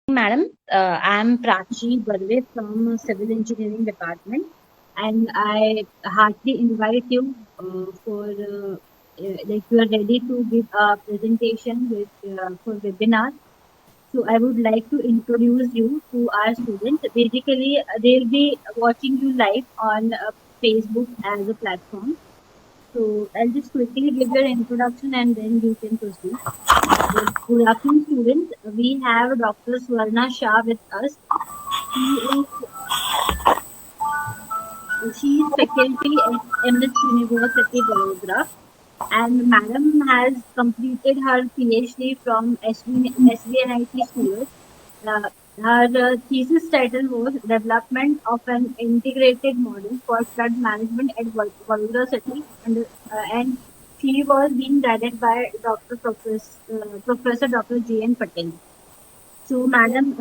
Madam. I'm Prachi Barve from Civil Engineering Department, and I heartily invite you like you are ready to give a presentation for webinar. So I would like to introduce you to our students. Basically, they'll be watching you live on Facebook as a platform. So I'll just quickly give your introduction and then you can proceed. Good afternoon, students. We have Dr. Swarna Shah with us. She she is faculty at MS University, Vadodara, and Madam has completed her PhD from SVNIT Surat. Her thesis title was Development of an Integrated Model for Flood Management at Vadodara City, and she was being guided by Professor Dr. J.N. Patel. So, Madam,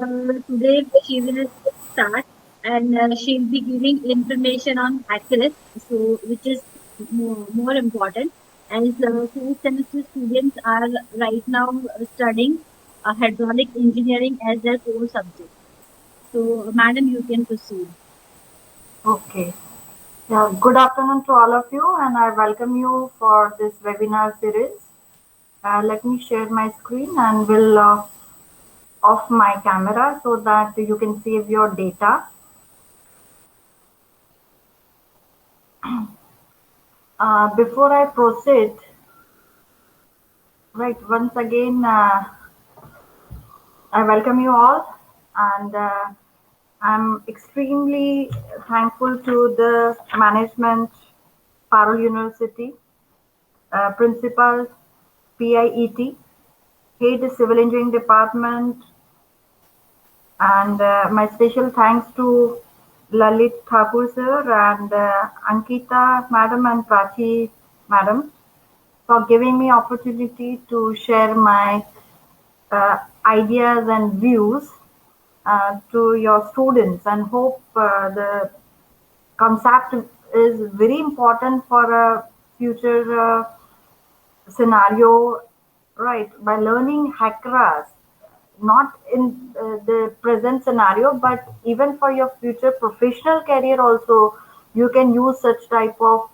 today she will start and she'll be giving information on HEC, so which is more important as fourth semester students are right now studying hydraulic engineering as their core subject. So, Madam, you can proceed. Okay. Yeah, good afternoon to all of you, and I welcome you for this webinar series. Let me share my screen and will off my camera so that you can save your data. Before I proceed, right, once again, I welcome you all, and I'm extremely thankful to the management, Parul University, principal, PIET, Head Civil Engineering Department, and my special thanks to Lalit Thakur sir and Ankita madam and Prachi madam for giving me opportunity to share my ideas and views to your students, and hope the concept is very important for a future scenario, right? By learning HEC RAS, not in the present scenario, but even for your future professional career also, you can use such type of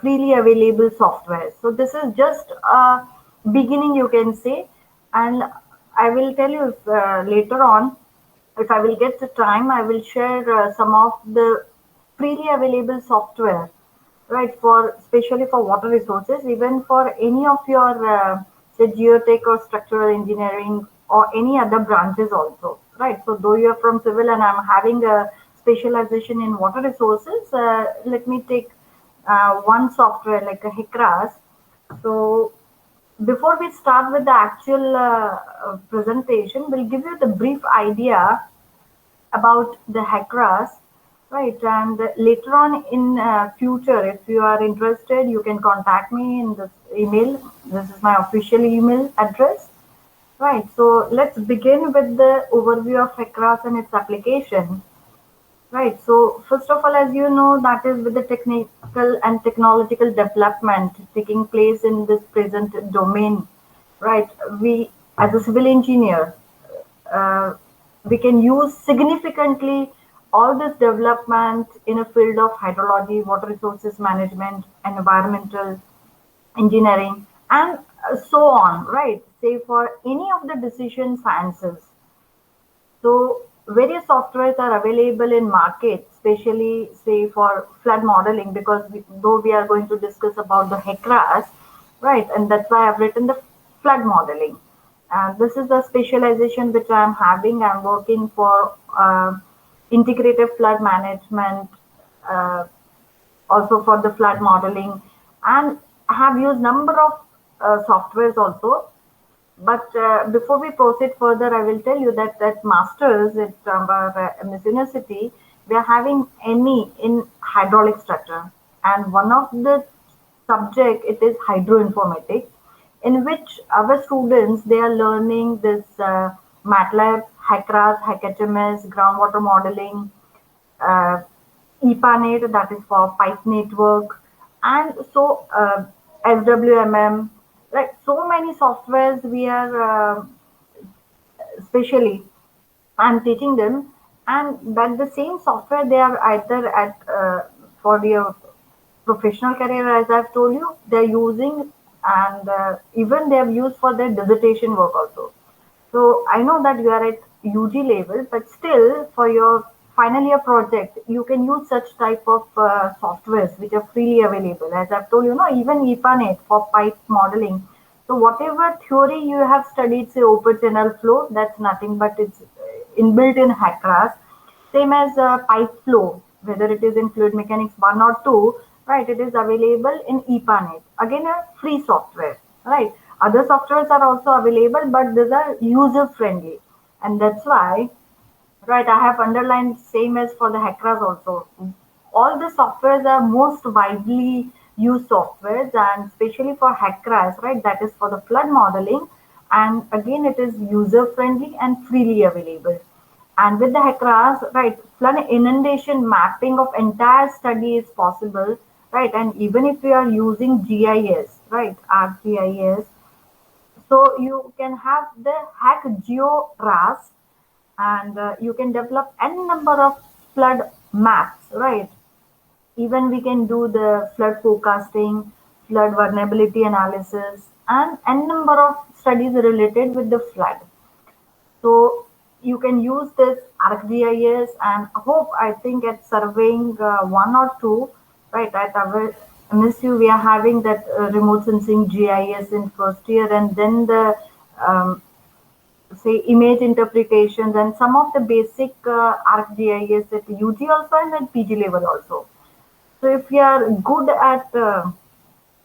freely available software. So this is just a beginning, you can say, and I will tell you later on, if I will get the time, I will share some of the freely available software, right, for especially for water resources, even for any of your say geotech or structural engineering or any other branches also, right? So though you are from civil and I'm having a specialization in water resources, let me take one software like a HEC RAS. So before we start with the actual presentation, we'll give you the brief idea about the HEC RAS, right? And later on in future, if you are interested, you can contact me in this email. This is my official email address, right? So let's begin with the overview of HEC RAS and its application. Right. So first of all, as you know, that is with the technical and technological development taking place in this present domain, right? We, as a civil engineer, uh, we can use significantly all this development in a field of hydrology, water resources management, environmental engineering, and so on, right? Say for any of the decision sciences. So various softwares are available in market, especially say for flood modeling, because though we are going to discuss about the HEC RAS, right? And that's why I've written the flood modeling. And this is the specialization which I'm having. I'm working for integrated flood management, uh, also for the flood modeling, and I have used number of softwares also. But before we proceed further, I will tell you that at masters at our MS University, we are having ME in hydraulic structure, and one of the subject it is hydroinformatics, in which our students they are learning this MATLAB, HEC RAS, HEC HMS, groundwater modeling, uh, EPANET, that is for pipe network, and so SWMM, like so many softwares we are especially. I'm teaching them, and that the same software they are either at for their professional career, as I've told you, they're using, and even they have used for their dissertation work also. So I know that you are at UG level, but still for your final year project, you can use such type of softwares which are freely available. As I've told you, no, even EPANET for pipe modeling. So whatever theory you have studied, say open channel flow, that's nothing but it's inbuilt in HEC RAS. Same as pipe flow, whether it is in fluid mechanics 1 or 2, right? It is available in EPANET. Again, a free software, right? Other softwares are also available, but these are user friendly, and that's why, right, I have underlined same as for the HEC RAS also. All the softwares are most widely used softwares, and especially for HEC RAS, right? That is for the flood modeling, and again, it is user friendly and freely available. And with the HEC RAS, right, flood inundation mapping of entire study is possible, right? And even if we are using GIS, right, ArcGIS, so you can have the HEC Geo RAS, and you can develop n number of flood maps, right? Even we can do the flood forecasting, flood vulnerability analysis, and n number of studies related with the flood. So you can use this ArcGIS, and hope, I think at surveying 1 or 2, right, at our MSU we are having that remote sensing GIS in first year, and then the um, say image interpretations and some of the basic ArcGIS at UG also and at PG level also. So if you are good at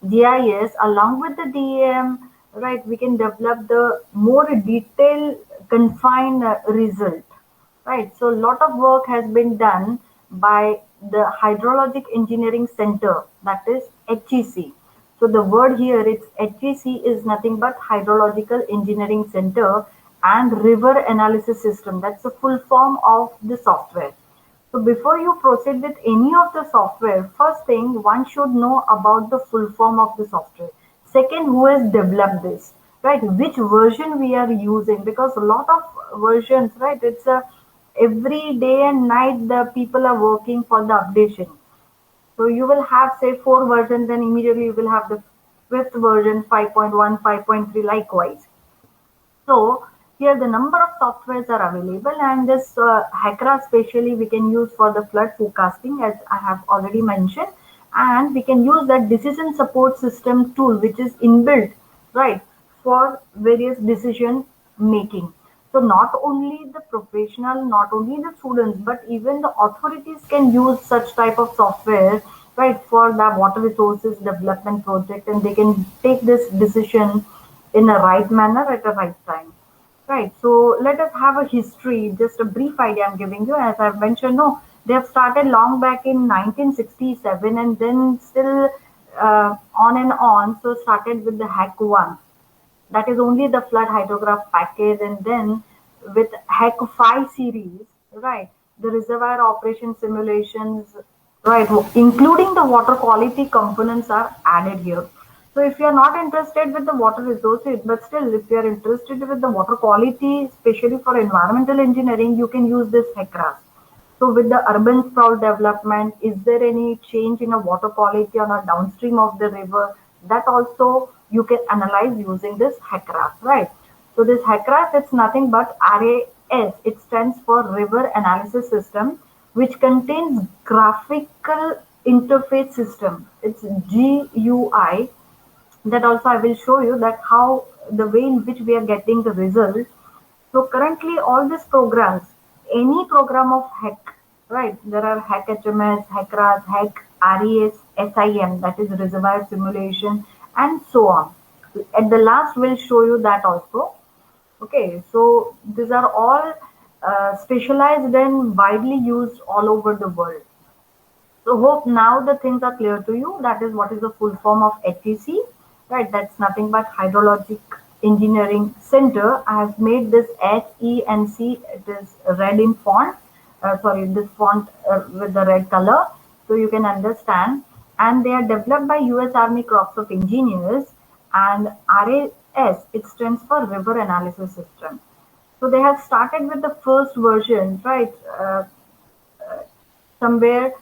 GIS along with the DAM, right, we can develop the more detailed confined result, right? So a lot of work has been done by the Hydrologic Engineering Center, that is HEC. So the word here, it's HEC is nothing but Hydrological Engineering Center and River Analysis System. That's the full form of the software. So before you proceed with any of the software, first thing one should know about the full form of the software. Second, who has developed this, right? Which version we are using, because a lot of versions, right? It's a every day and night the people are working for the updation. So you will have say 4 versions, and immediately you will have the fifth version 5.1, 5.3 likewise. So here the number of softwares are available, and this HEC-RAS specially we can use for the flood forecasting, as I have already mentioned, and we can use that decision support system tool which is inbuilt, right, for various decision making. So not only the professional, not only the students, but even the authorities can use such type of software, right, for the water resources development project, and they can take this decision in a right manner at the right time. Right. So let us have a history, just a brief idea I'm giving you. As I've mentioned, no, they have started long back in 1967, and then still on and on. So started with the HEC 1, that is only the flood hydrograph package, and then with HEC 5 series, right, the reservoir operation simulations, right, including the water quality components are added here. So if you are not interested with the water resources, but still if you are interested with the water quality, especially for environmental engineering, you can use this HEC RAS. So with the urban sprawl development, is there any change in a water quality on a downstream of the river? That also you can analyze using this HEC RAS, right? So this HEC RAS, it's nothing but RAS. It stands for River Analysis System, which contains graphical interface system. It's GUI. That also I will show you that how the way in which we are getting the result. So currently all these programs, any program of HEC, right? There are HEC HMS, HEC RAS, HEC RES, SIM, that is reservoir simulation, and so on. At the last, we'll show you that also. Okay, so these are all specialized and widely used all over the world. So hope now the things are clear to you. That is what is the full form of HEC, right? That's nothing but Hydrologic Engineering Center. I have made this HENC. It is red in font. Sorry, this font with the red color, so you can understand. And they are developed by U.S. Army Corps of Engineers, and RAS. It stands for River Analysis System. So they have started with the first version, right? Somewhere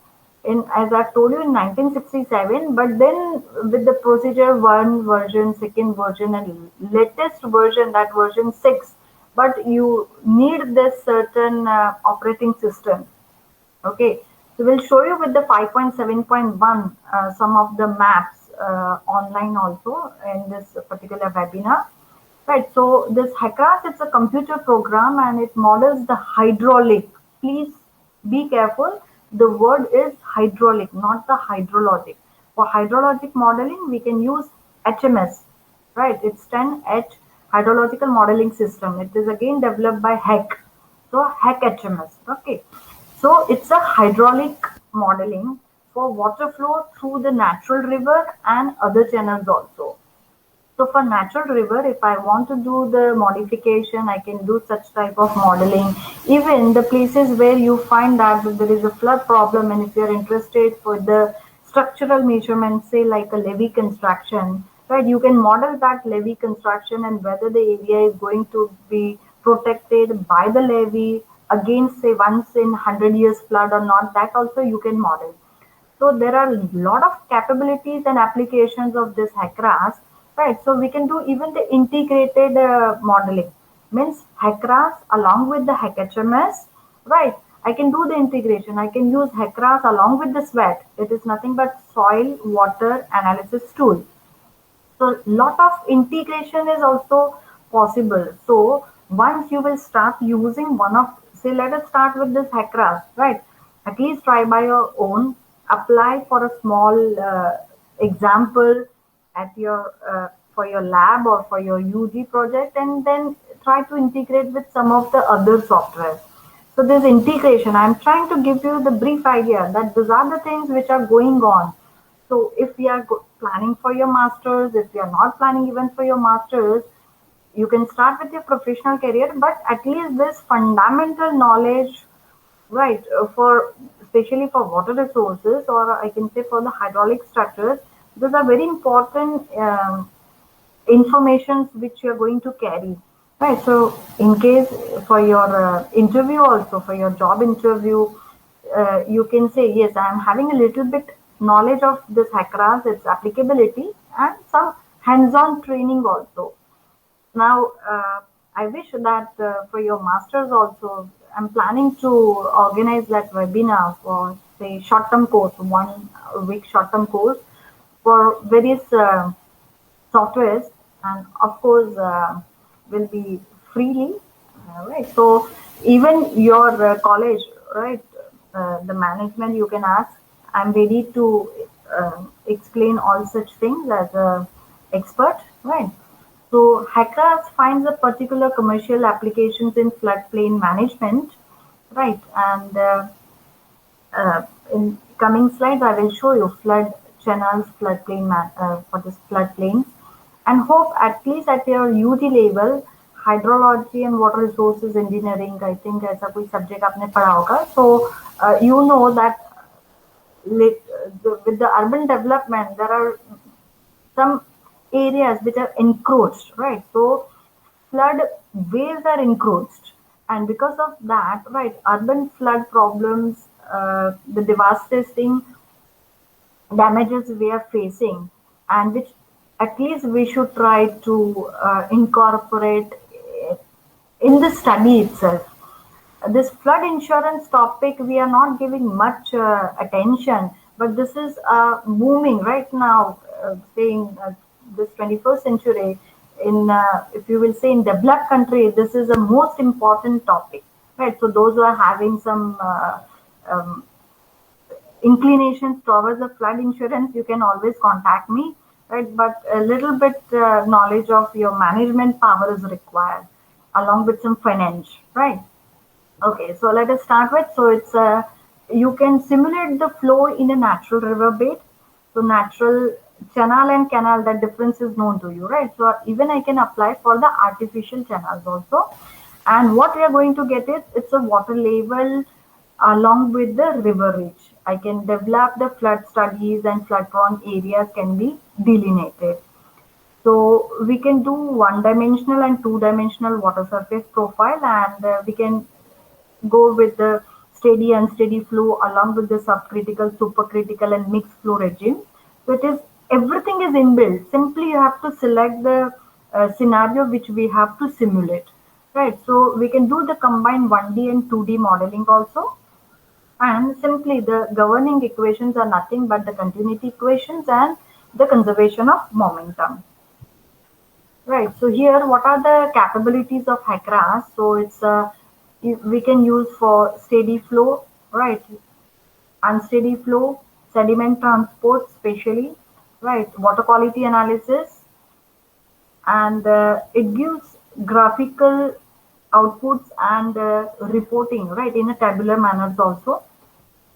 in, as I've told you, in 1967. But then with the procedure one version, second version, and latest version, that version 6. But you need this certain operating system. Okay, so we'll show you with the 5.7.1 some of the maps online also in this particular webinar. Right, so this HEC RAS, it's a computer program and it models the hydraulic. Please be careful. The word is hydraulic, not the hydrologic. For hydrologic modeling, we can use HMS, right? It's 10H hydrological modeling system. It is again developed by HEC. So HEC HMS, okay. So it's a hydraulic modeling for water flow through the natural river and other channels also. So for natural river, if I want to do the modification, I can do such type of modeling. Even the places where you find that there is a flood problem, and if you're interested for the structural measurements, say like a levee construction, right, you can model that levee construction and whether the area is going to be protected by the levee against, say, once in 100 years flood or not, that also you can model. So there are a lot of capabilities and applications of this HEC RAS, right? So we can do even the integrated modeling. Means HEC RAS along with the HEC HMS, right? I can do the integration. I can use HEC RAS along with the SWAT. It is nothing but soil water analysis tool. So lot of integration is also possible. So once you will start using one of, say, let us start with this HEC RAS, right? At least try by your own, apply for a small example at your for your lab or for your UG project, and then try to integrate with some of the other software. So this integration, I'm trying to give you the brief idea that these are the things which are going on. So if we are planning for your masters, if you are not planning even for your masters, you can start with your professional career, but at least this fundamental knowledge, right, for especially for water resources, or I can say for the hydraulic structures, those are very important informations which you are going to carry. Right. So in case for your interview also, for your job interview, you can say, yes, I am having a little bit knowledge of this HEC RAS, its applicability, and some hands-on training also. Now, I wish that for your masters also, I'm planning to organize that webinar for, say, short-term course, 1 week short-term course for various softwares, and of course will be freely, right? So even your college, right, the management, you can ask. I'm ready to explain all such things as a expert, right? So hackers finds a particular commercial applications in floodplain management, right? And in coming slides, I will show you flood channels, for this floodplains, and hope at least at your UG level, hydrology and water resources engineering, I think ऐसा कोई subject आपने पढ़ा होगा. So you know that with the urban development, there are some areas which are encroached, right? So flood waves are encroached, and because of that, right, urban flood problems, the devastating damages we are facing, and which at least we should try to incorporate in the study itself. This flood insurance topic, we are not giving much attention, but this is booming right now, saying this 21st century, in if you will say in developed country, this is the most important topic, right? So those who are having some um, inclinations towards the flood insurance, you can always contact me, right? But a little bit knowledge of your management power is required, along with some finance, right? Okay, so let us start with. So it's you can simulate the flow in a natural river bed. So natural channel and canal, that difference is known to you, right? So even I can apply for the artificial channels also. And what we are going to get is it's a water level along with the river reach. I can develop the flood studies and flood prone areas can be delineated. So we can do one-dimensional and two-dimensional water surface profile, and we can go with the steady and unsteady flow along with the subcritical, supercritical, and mixed flow regime. So it is everything is inbuilt. Simply you have to select the scenario which we have to simulate, right? So we can do the combined 1D and 2D modeling also. And simply the governing equations are nothing but the continuity equations and the conservation of momentum. Right. So here, what are the capabilities of HEC RAS? So it's we can use for steady flow, right? Unsteady flow, sediment transport, especially, right? Water quality analysis, and it gives graphical outputs and reporting, right, in a tabular manners also.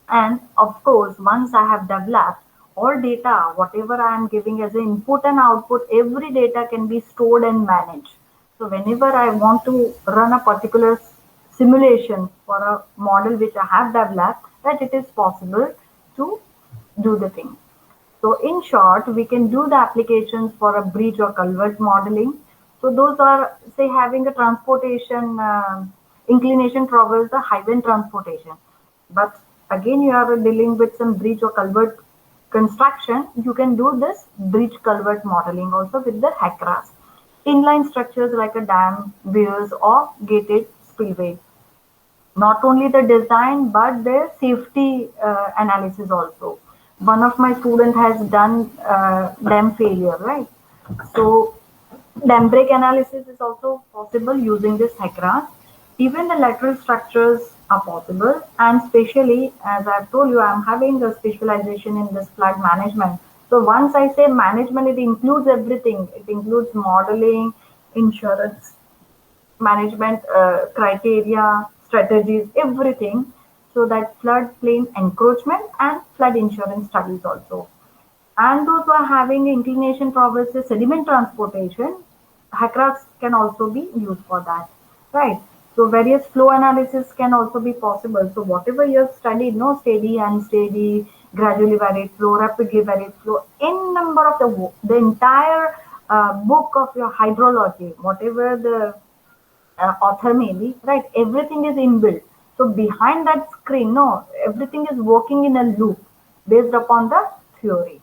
And of course, once I have developed all data, whatever I am giving as an input and output, every data can be stored and managed. So whenever I want to run a particular simulation for a model which I have developed, that it is possible to do the thing. So in short, we can do the applications for a bridge or culvert modeling. So those are, say, having a transportation inclination travels the highway transportation. But again, you are dealing with some bridge or culvert construction. You can do this bridge culvert modeling also with the HEC RAS. Inline structures like a dam, weirs, or gated spillway. Not only the design but the safety analysis also. One of my student has done dam failure, right? So dam break analysis is also possible using this HEC RAS. Even the lateral structures are possible, and especially as I've told you, I'm having a specialization in this flood management. So once I say management, it includes everything. It includes modeling, insurance, management criteria, strategies, everything. So that floodplain encroachment and flood insurance studies also. And those who are having inclination towards the sediment transportation, HEC RAS can also be used for that, right? So various flow analysis can also be possible. So whatever you have studied, no steady, unsteady, gradually varied flow, rapidly varied flow, n number of the entire book of your hydrology, whatever the author maybe, right? Everything is inbuilt. So behind that screen, no, everything is working in a loop based upon the theory.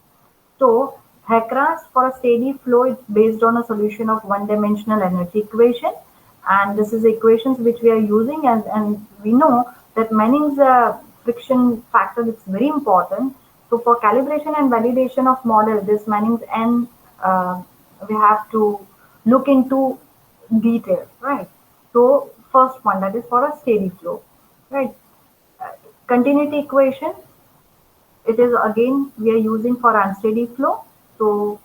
So HEC RAS for a steady flow is based on a solution of one-dimensional energy equation, and this is equations which we are using, and we know that Manning's friction factor is very important. So for calibration and validation of model, this Manning's N we have to look into detail, right? So first one, that is for a steady flow, right? Continuity equation, it is again we are using for unsteady flow. So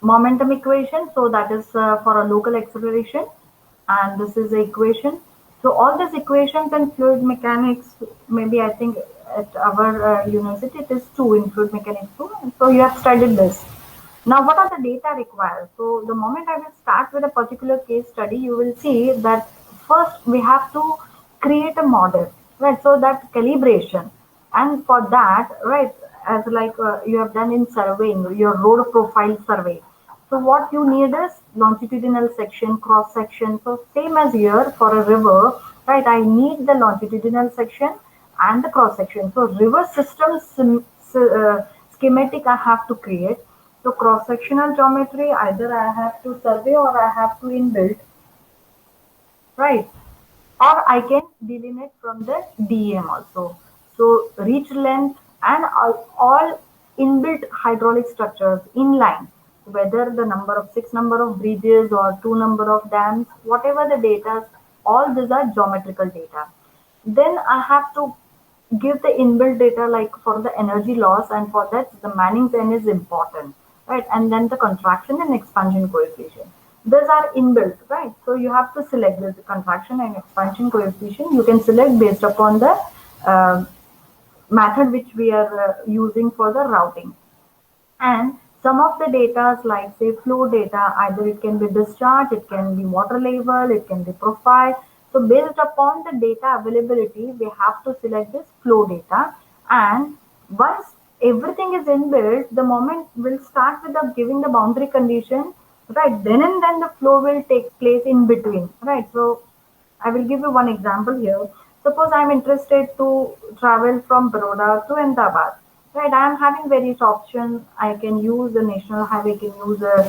momentum equation, so that is for a local acceleration, and this is the equation. So all these equations and fluid mechanics, maybe I think at our university it is two in fluid mechanics too. So you have studied this. Now what are the data required? So the moment I will start with a particular case study, you will see that first we have to create a model, right? So that calibration, and for that, right, as like you have done in surveying your road profile survey. So what you need is longitudinal section, cross section. So same as here for a river, right? I need the longitudinal section and the cross section. So river system schematic I have to create. So cross sectional geometry either I have to survey or I have to inbuild, right? Or I can delineate from the DEM also. So reach length and all inbuilt hydraulic structures inline, whether the number of 6 number of bridges or 2 number of dams, whatever the data, all these are geometrical data. Then I have to give the inbuilt data like for the energy loss, and for that the Manning's N is important, right? And then the contraction and expansion coefficient. These are inbuilt, right? So you have to select the contraction and expansion coefficient. You can select based upon the uh, method which we are using for the routing. And some of the data like say flow data, either it can be discharge, it can be water level, it can be profile. So based upon the data availability, we have to select this flow data. And once everything is inbuilt, the moment will start with the giving the boundary condition, right? Then and then the flow will take place in between, right? So I will give you one example here. Suppose I'm interested to travel from Baroda to Ahmedabad, right? I'm having various options. I can use the national highway, I can use a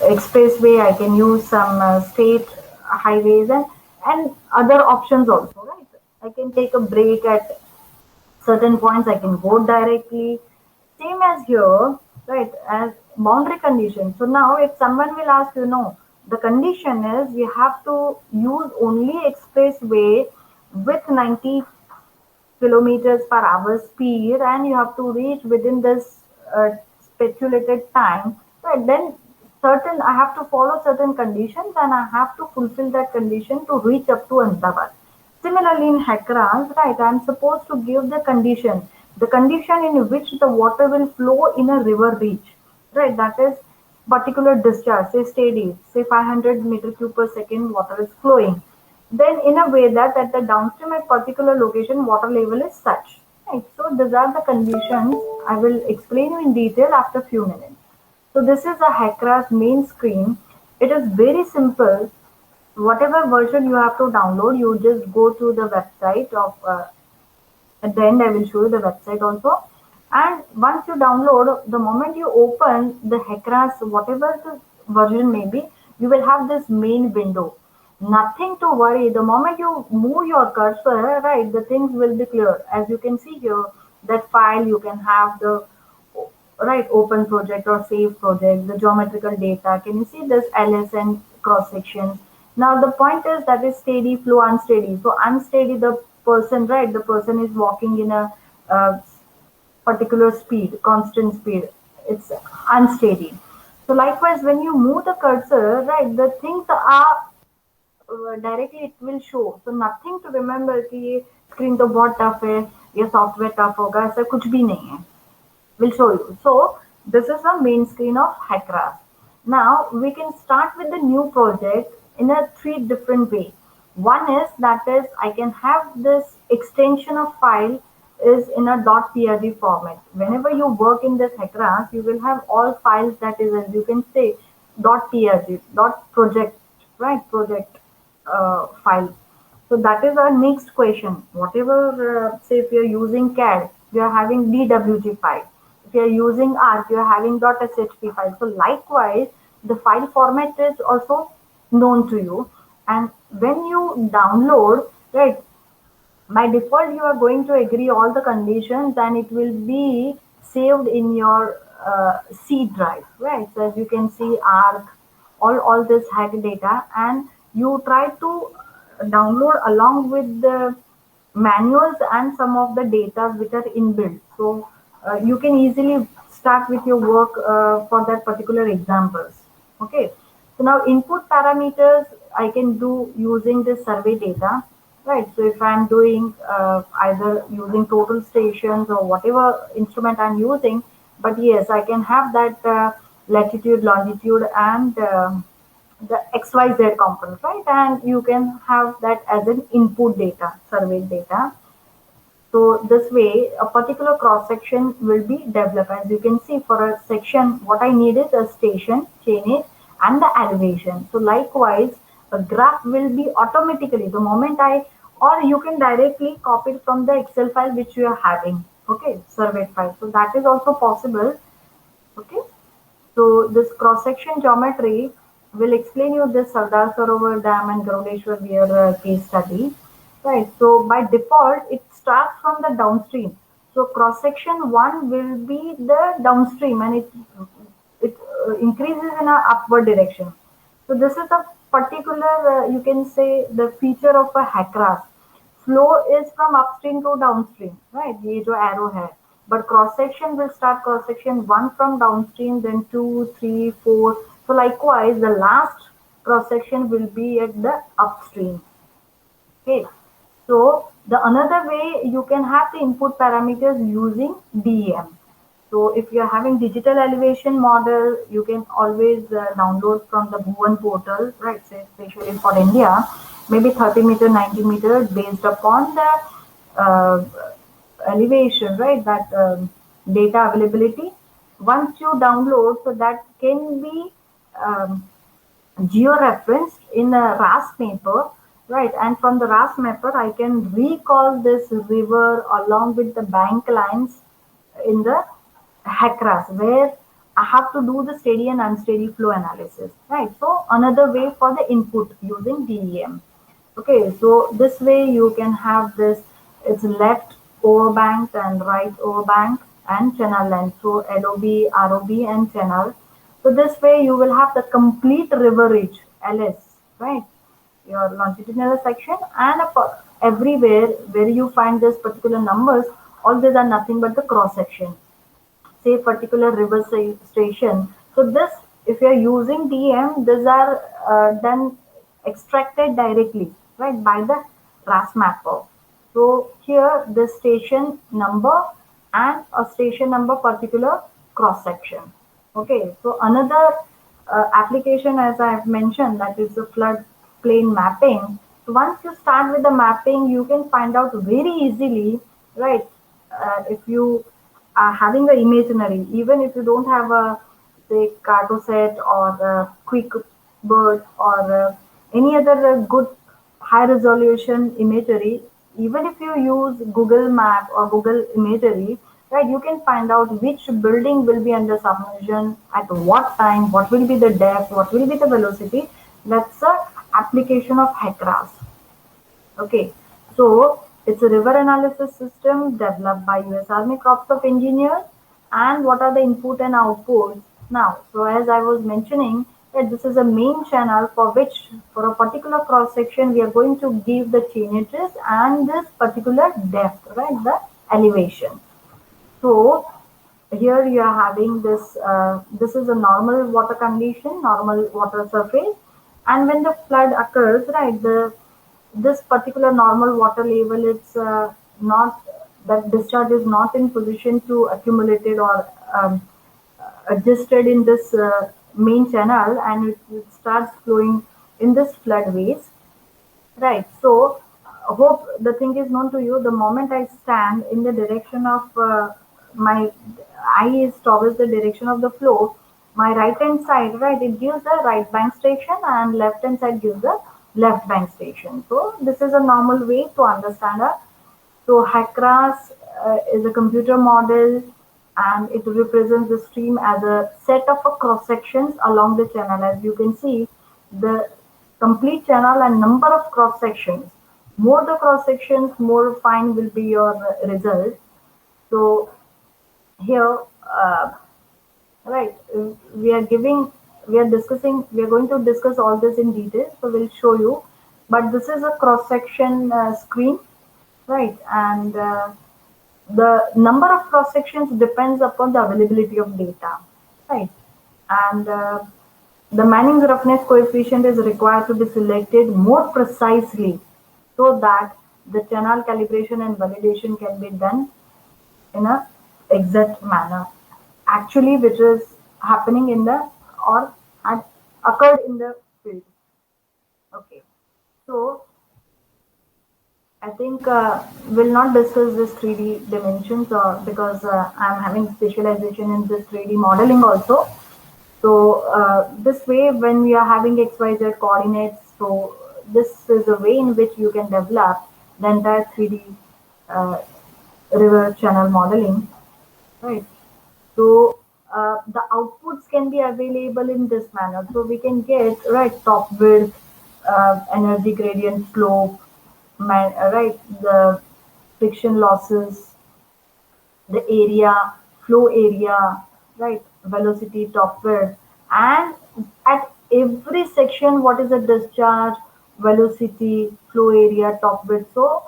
expressway, I can use some state highways and other options also, right? I can take a break at certain points, I can vote directly. Same as here, right, as boundary condition. So now if someone will ask you, no, the condition is you have to use only expressway with 90 kilometers per hour speed and you have to reach within this speculated time, right? Then certain I have to follow certain conditions and I have to fulfill that condition to reach up to Ahmedabad. Similarly, in HEC RAS, right, I am supposed to give the condition in which the water will flow in a river reach, right? That is particular discharge, say steady, say 500 meter cube per second water is flowing. Then in a way that at the downstream at particular location water level is such. Right. So these are the conditions I will explain you in detail after few minutes. So this is a HEC RAS main screen. It is very simple. Whatever version you have to download, you just go to the website of at the end, I will show you the website also. And once you download, the moment you open the HEC RAS, whatever the version may be, you will have this main window. Nothing to worry. The moment you move your cursor, right, the things will be clear. As you can see here, that file you can have the right open project or save project, the geometrical data. Can you see this LSN cross sections? Now the point is that is steady flow, unsteady. So unsteady, the person, right, the person is walking in a uh, particular speed, constant speed. It's unsteady. So likewise, when you move the cursor, right, the things are directly it will show. So nothing to remember कि ये screen तो बहुत tough है, ये software tough होगा, ऐसा कुछ भी नहीं है. Will show you. So this is the main screen of HEC RAS. Now we can start with the new project in a three different way. One is that is I can have this extension of file is in a .prd format. Whenever you work in this HEC RAS, you will have all files that is as you can say .prd, .project, right? Project file. So that is our next question. Whatever, say if you're using CAD, you are having DWG file. If you're using ARC, you're having .shp file. So likewise, the file format is also known to you. And when you download, right, by default you are going to agree all the conditions and it will be saved in your C drive, right? So as you can see, ARC, all this hack data, and you try to download along with the manuals and some of the data which are inbuilt. So you can easily start with your work for that particular examples. Okay. So now input parameters I can do using this survey data, right? So if I'm doing either using total stations or whatever instrument I'm using, but yes, I can have that latitude, longitude, and the XYZ component, right? And you can have that as an input data, survey data. So this way, a particular cross section will be developed. As you can see, for a section, what I need is a station, chainage, and the elevation. So likewise, a graph will be automatically the moment or you can directly copy it from the Excel file which you are having. Okay, survey file. So that is also possible. Okay. So this cross-section geometry will explain you this Sardar Sarovar Dam and Garudeshwar Weir case study. Right. So by default, it starts from the downstream. So cross-section 1 will be the downstream and it increases in a upward direction. So this is a particular, you can say, the feature of a HEC RAS. Flow is from upstream to downstream, right? ये जो arrow है. But cross section will start cross section 1 from downstream, then 2, 3, 4. So likewise, the last cross section will be at the upstream. Okay. So the another way you can have the input parameters using DEM. So if you are having digital elevation model, you can always download from the Bhuvan portal, right? So especially for India, maybe 30 meter, 90 meter based upon the uh, elevation, right? That data availability. Once you download, so that can be um, geo-referenced in a RAS mapper, right? And from the RAS mapper, I can recall this river along with the bank lines in the HEC RAS, where I have to do the steady and unsteady flow analysis, right? So another way for the input using DEM. Okay, so this way you can have this, it's left overbanked and right overbanked and channel length. So LOB, ROB and channel. So this way you will have the complete river ridge, LS, right? Your longitudinal section and everywhere where you find this particular numbers, all these are nothing but the cross section, say particular river station. So this, if you are using DM, these are done extracted directly, right, by the RAS mapper. So here the station number and a station number particular cross section. Okay, so another application, as I have mentioned, that is the flood plain mapping. So once you start with the mapping, you can find out very easily, right? If you are having the imaginary, even if you don't have a say cartoset or a quick bird or any other good high resolution imagery, even if you use Google Map or Google Imagery, right, you can find out which building will be under submersion, at what time, what will be the depth, what will be the velocity. That's a application of HEC RAS. Okay, so it's a river analysis system developed by US Army Corps of Engineers. And what are the input and outputs? Now, so as I was mentioning, that this is a main channel for which, for a particular cross section, we are going to give the changes and this particular depth, right, the elevation. So here you are having this, this is a normal water condition, normal water surface. And when the flood occurs, right, this particular normal water level, it's not, that discharge is not in position to accumulated or adjusted in this main channel, and it starts flowing in this floodways. Right. So, hope the thing is known to you. The moment I stand in the direction of my eye is towards the direction of the flow, my right hand side, right, it gives the right bank station and left hand side gives the left bank station. So, this is a normal way to understand a, so HEC RAS is a computer model and it represents the stream as a set of cross sections along the channel. As you can see, the complete channel and number of cross sections. More the cross sections, more fine will be your result. So here, right, we are discussing, we are going to discuss all this in detail. So we'll show you. But this is a cross section screen, right, and the number of cross sections depends upon the availability of data, right, and the Manning's roughness coefficient is required to be selected more precisely so that the channel calibration and validation can be done in a exact manner, actually, which is happening in the or had occurred in the field. Okay, so I think we'll not discuss this 3D dimensions because I'm having specialization in this 3D modeling also. So this way, when we are having XYZ coordinates, so this is a way in which you can develop the entire 3D uh, river channel modeling, right? So the outputs can be available in this manner. So we can get, right, top width, energy gradient slope, right, the friction losses, the area, flow area, right, velocity, top width, and at every section, what is the discharge, velocity, flow area, top width. So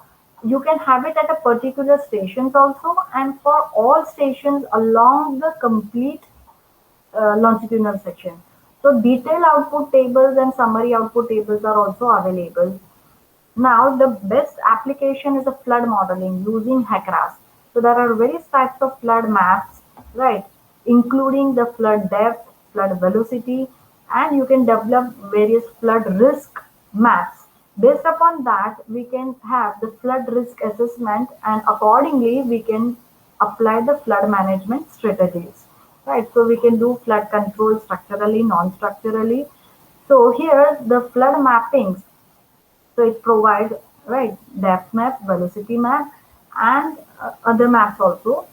you can have it at a particular stations also, and for all stations along the complete longitudinal section. So detailed output tables and summary output tables are also available. Now, the best application is a flood modeling using HEC RAS. So there are various types of flood maps, right, including the flood depth, flood velocity, and you can develop various flood risk maps. Based upon that, we can have the flood risk assessment, and accordingly, we can apply the flood management strategies, right? So we can do flood control structurally, non-structurally. So here the flood mappings, so it provides, right, depth map, velocity map, and other maps also.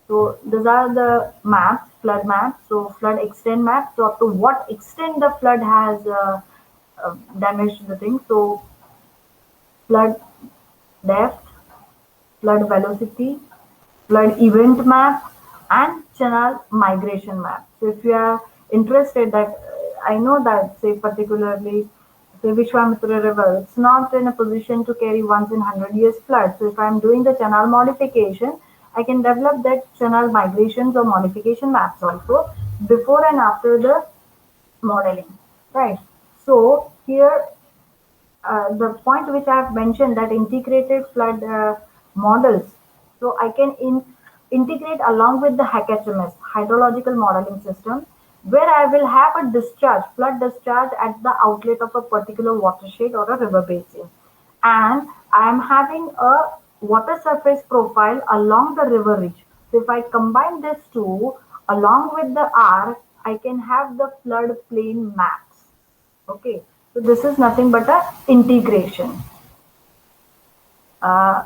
So these are the maps, flood maps. So flood extent map. So up to what extent the flood has damaged the thing. So flood depth, flood velocity, flood event map, and channel migration map. So if you are interested that I know that say particularly say Vishwamitra River, it's not in a position to carry once in 100 years flood. So if I'm doing the channel modification, I can develop that channel migrations or modification maps also before and after the modeling, right? So here the point which I have mentioned, that integrated flood models. So I can integrate along with the HEC hydrological modeling system, where I will have a discharge, flood discharge at the outlet of a particular watershed or a river basin. And I am having a water surface profile along the river ridge. So if I combine these two along with the R, I can have the flood plain maps. Okay, so this is nothing but a integration.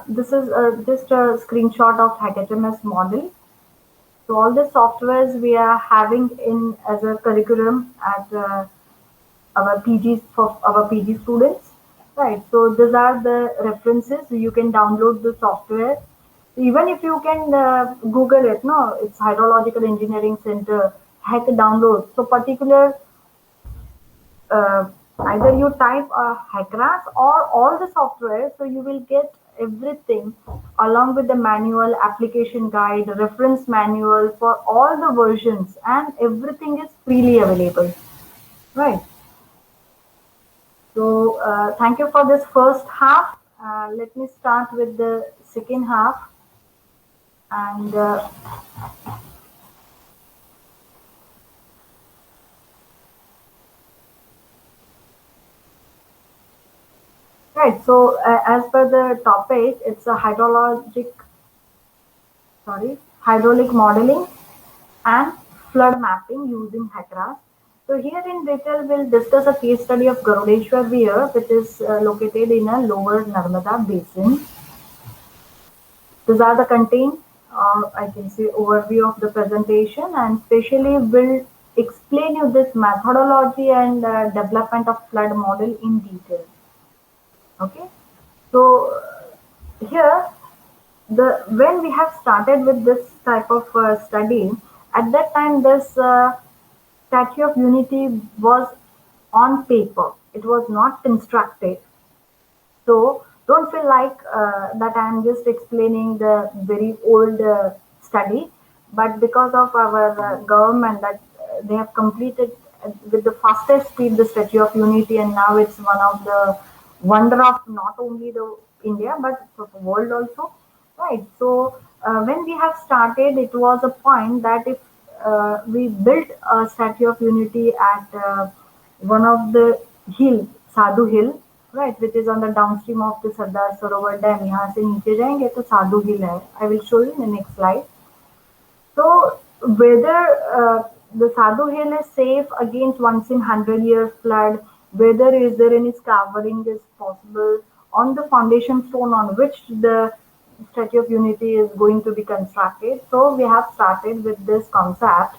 This is just a screenshot of HMS model. So all the softwares we are having in as a curriculum at our PGs for our PG students, right? So these are the references. You can download the software. Even if you can Google it, no, it's Hydrological Engineering Center, HEC download. So particular either you type HEC RAS or all the software, so you will get everything along with the manual, application guide, reference manual for all the versions, and everything is freely available, right? So thank you for this first half. Let me start with the second half. And right, so as per the topic, it's a hydraulic modeling and flood mapping using HEC RAS. So here in detail, we'll discuss a case study of Garudeshwar Weir, which is located in a lower Narmada basin. These are the contain, I can say, overview of the presentation, and especially will explain you this methodology and development of flood model in detail. Okay, so here the when we have started with this type of study, at that time this Statue of Unity was on paper. It was not constructed. So don't feel like that I am just explaining the very old study, but because of our government that they have completed with the fastest speed the Statue of Unity, and now it's one of the wonder of not only the India but for the world also, right? So when we have started, it was a point that if we built a Statue of Unity at one of the hill, Sadhu Hill, right, which is on the downstream of the Sardar Sarovar Dam. यहाँ से नीचे जाएंगे तो साधु हिल है. I will show you in the next slide. So whether the Sadhu Hill is safe against once in 100 year flood, whether is there any scouring is possible on the foundation stone on which the Statue of Unity is going to be constructed. So we have started with this concept.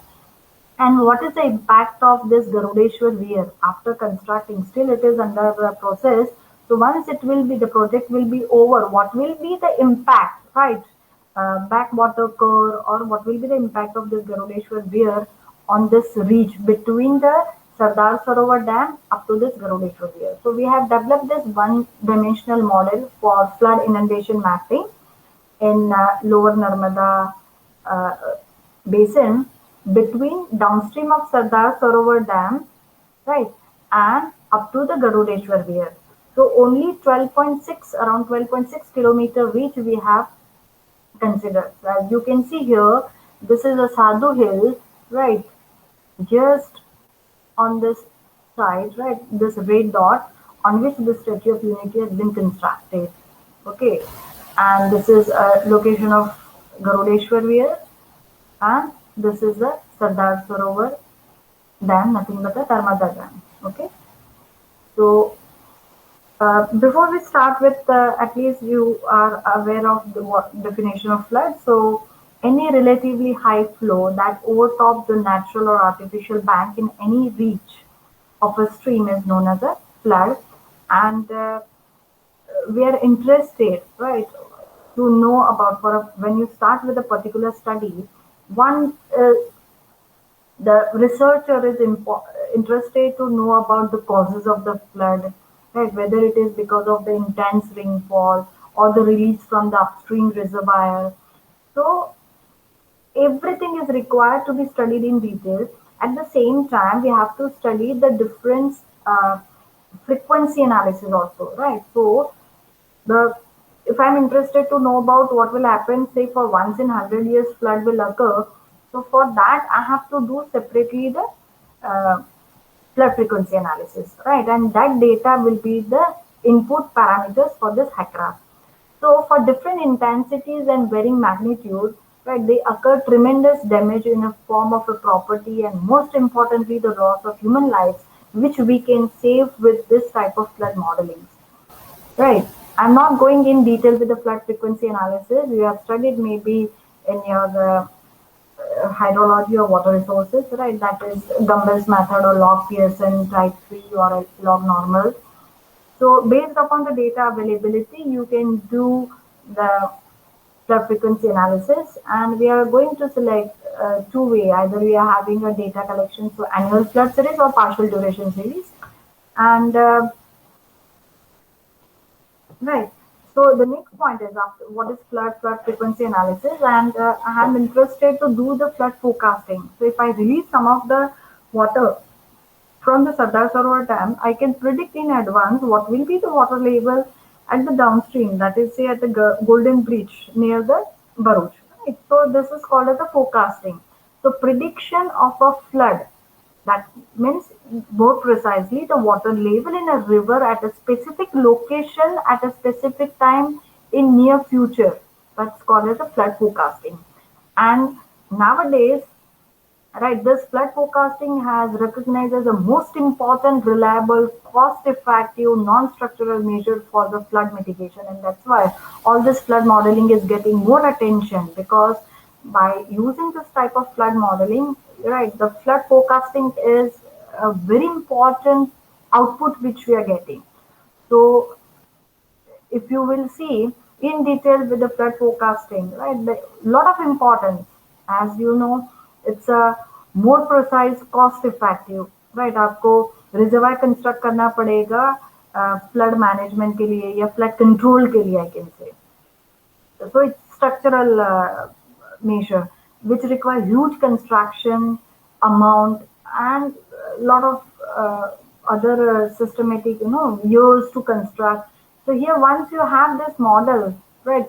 And what is the impact of this Garudeshwar Weir after constructing? Still, it is under the process. So once it will be, the project will be over. What will be the impact, right? Backwater curve, or what will be the impact of this Garudeshwar Weir on this reach between the Sardar Sarovar Dam up to this Garudeshwar Weir? So we have developed this one-dimensional model for flood inundation mapping in lower Narmada uh, basin between downstream of Sardar Sarovar Dam, right, and up to the Garudeshwar Weir. So only 12.6, around 12.6 kilometer reach we have considered. So as you can see here, this is a Sadhu Hill, right, just on this side, right, this red dot on which the Statue of Unity has been constructed. Okay, and this is a location of Garudeshwar Weir, and this is the Sardar Sarovar Dam, nothing but the Narmada Dam. Okay, so before we start with, at least you are aware of the definition of flood. So, any relatively high flow that overtops the natural or artificial bank in any reach of a stream is known as a flood. And we are interested, right, to know about when you start with a particular study, one the researcher is interested to know about the causes of the flood, right? Whether it is because of the intense rainfall or the release from the upstream reservoir. So everything is required to be studied in detail. At the same time, we have to study the difference frequency analysis also, right? So the if I'm interested to know about what will happen, say for once in 100 years flood will occur, so for that I have to do separately the uh, flood frequency analysis, right? And that data will be the input parameters for this HEC RAS. So for different intensities and varying magnitude, right, they occur tremendous damage in a form of a property and most importantly the loss of human lives, which we can save with this type of flood modeling. Right. I'm not going in detail with the flood frequency analysis. You have studied maybe in your hydrology or water resources, right? That is Gumbel's method or log Pearson type 3 or a log normal. So based upon the data availability, you can do the flood frequency analysis, and we are going to select two-way. Either we are having a data collection, so annual flood series or partial duration series. And right. So the next point is after what is flood frequency analysis, and I am interested to do the flood forecasting. So if I release some of the water from the Sardar Sarovar Dam, I can predict in advance what will be the water level at the downstream, that is, say at the Golden Bridge near the Bharuch. Right? So this is called as the forecasting. So prediction of a flood, that means more precisely the water level in a river at a specific location at a specific time in near future. That's called as a flood forecasting. And nowadays, right, this flood forecasting has recognized as the most important, reliable, cost-effective, non-structural measure for the flood mitigation, and that's why all this flood modeling is getting more attention because by using this type of flood modeling, right, the flood forecasting is a very important output which we are getting. So if you will see in detail with the flood forecasting, right, the lot of importance, as you know, it's a more precise, cost effective, right? आपको reservoir construct करना पड़ेगा flood management के लिए या flood control के लिए, I can say. So it's structural measure which require huge construction amount and a lot of other systematic, years to construct. So here, once you have this model, right,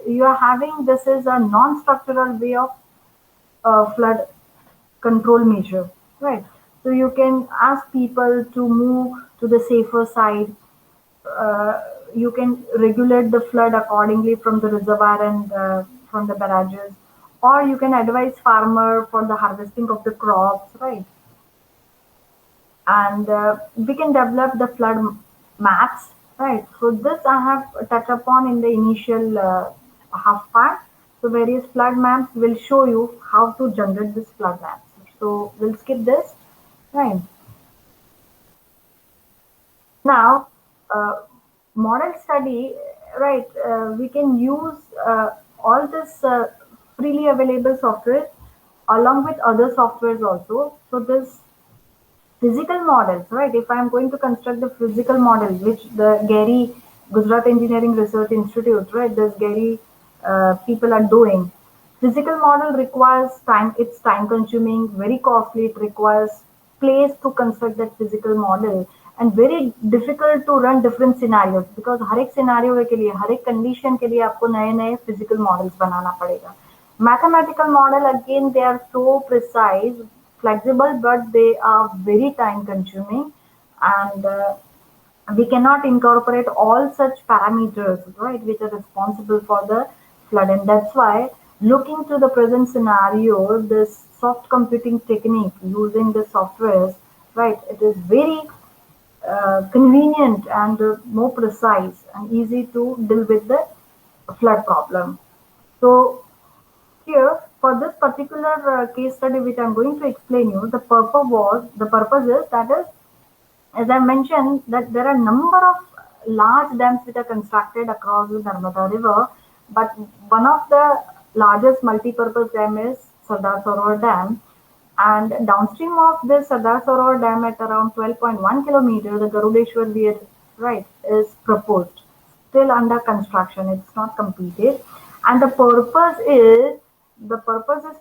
you are having this is a non-structural way of flood control measure, right? So you can ask people to move to the safer side. You can regulate the flood accordingly from the reservoir and from the barrages, or you can advise farmer for the harvesting of the crops, right? And we can develop the flood maps, right? So this I have touched upon in the initial half part. So various flood maps will show you how to generate this flood maps. So we'll skip this, right? Now, model study, right? We can use all this freely available software along with other softwares also. So this physical models, right? If I am going to construct the physical model, which the Gary Gujarat Engineering Research Institute, right? This Gary people are doing. Physical model requires time. It's time consuming, very costly. It requires place to construct that physical model, and very difficult to run different scenarios because हर एक scenario के लिए हर एक condition के लिए आपको नए नए physical models बनाना पड़ेगा. Mathematical model again they are so precise, flexible, but they are very time consuming, and we cannot incorporate all such parameters, right, which are responsible for the flood, and that's why Looking to the present scenario, this soft computing technique using the softwares, right, it is very convenient and more precise and easy to deal with the flood problem. So here, for this particular case study which I'm going to explain you, the purpose is that is, as I mentioned, that there are a number of large dams which are constructed across the Narmada River, but one of the largest multi-purpose dam is Sardar Sarovar Dam, and downstream of this Sardar Sarovar Dam at around 12.1 kilometer, the Garudeshwar Weir, right, is proposed, still under construction. It's not completed, and the purpose is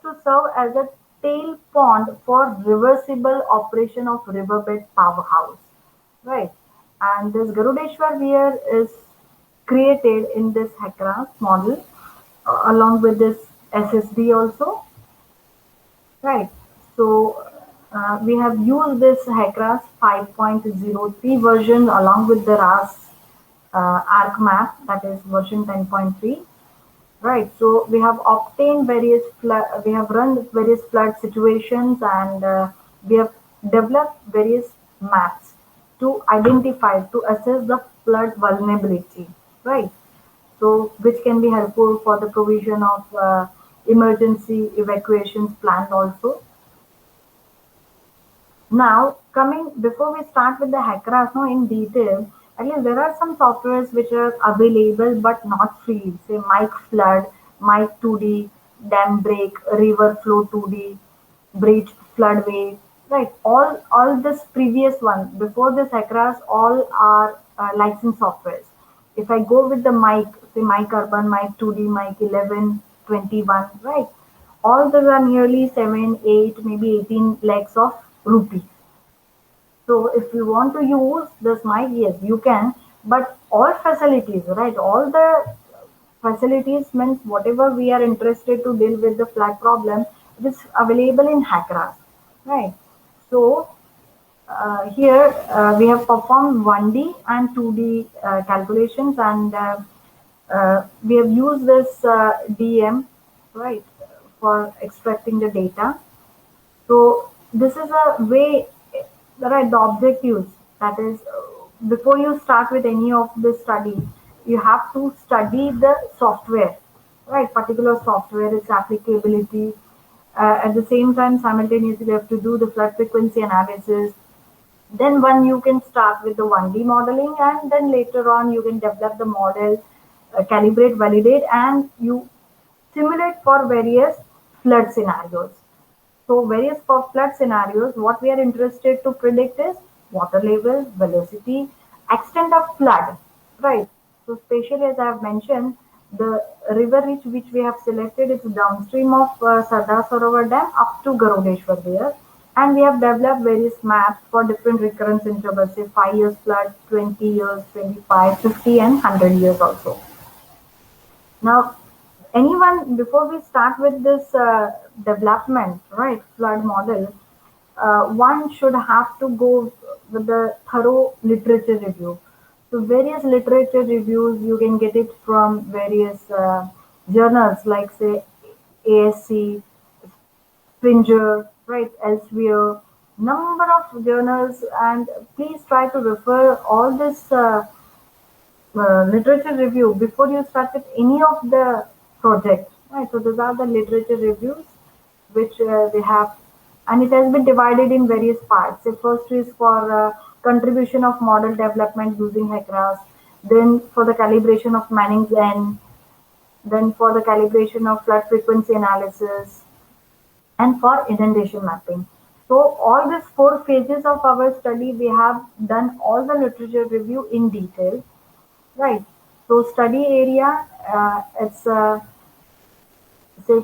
to serve as a tail pond for reversible operation of riverbed powerhouse, right? And this Garudeshwar Weir is created in this HEC RAS model along with this SSD also, right? So we have used this HEC RAS 5.03 version along with the RAS ARC map, that is version 10.3. Right. So we have obtained we have run various flood situations, and we have developed various maps to assess the flood vulnerability. Right. So which can be helpful for the provision of emergency evacuations planned also. Now, coming before we start with the HEC RAS now in detail, at least there are some softwares which are available but not free. Say Mike Flood, Mike 2D, Dam Break, River Flow 2D, Bridge Floodway, right? All this previous one before this HEC RAS, all are licensed softwares. If I go with the Mike, say Mike Urban, Mike 2D, Mike 11, 21, right? All those are nearly 7, 8, maybe 18 lakhs of rupees. So if you want to use this mic, yes, you can. But all facilities, right? All the facilities means whatever we are interested to deal with the flag problem, it is available in HEC RAS, right? So here we have performed 1D and 2D calculations, and we have used this DM, right, for extracting the data. So this is a way, right, the objectives, that is, before you start with any of the study, you have to study the software, right, particular software, its applicability. At the same time, simultaneously, you have to do the flood frequency analysis. Then one you can start with the 1D modeling, and then later on you can develop the model, calibrate, validate, and you simulate for various flood scenarios. So various for flood scenarios, what we are interested to predict is water level, velocity, extent of flood, right? So especially as I have mentioned, the river reach which we have selected is downstream of Sardar Sarovar Dam up to Garudeshwar there. And we have developed various maps for different recurrence intervals, say 5 years flood, 20 years, 25, 50 and 100 years also. Now, anyone, before we start with this development, right, flood model, one should have to go with the thorough literature review. So various literature reviews, you can get it from various journals like say ASC, Springer, right, elsewhere, number of journals, and please try to refer all this literature review before you start with any of the projects. Right, so these are the literature reviews which we have, and it has been divided in various parts. The first is for contribution of model development using HEC RAS, then for the calibration of Manning's N, then for the calibration of flood frequency analysis, and for inundation mapping. So all these four phases of our study, we have done all the literature review in detail. Right. So study area, it's say,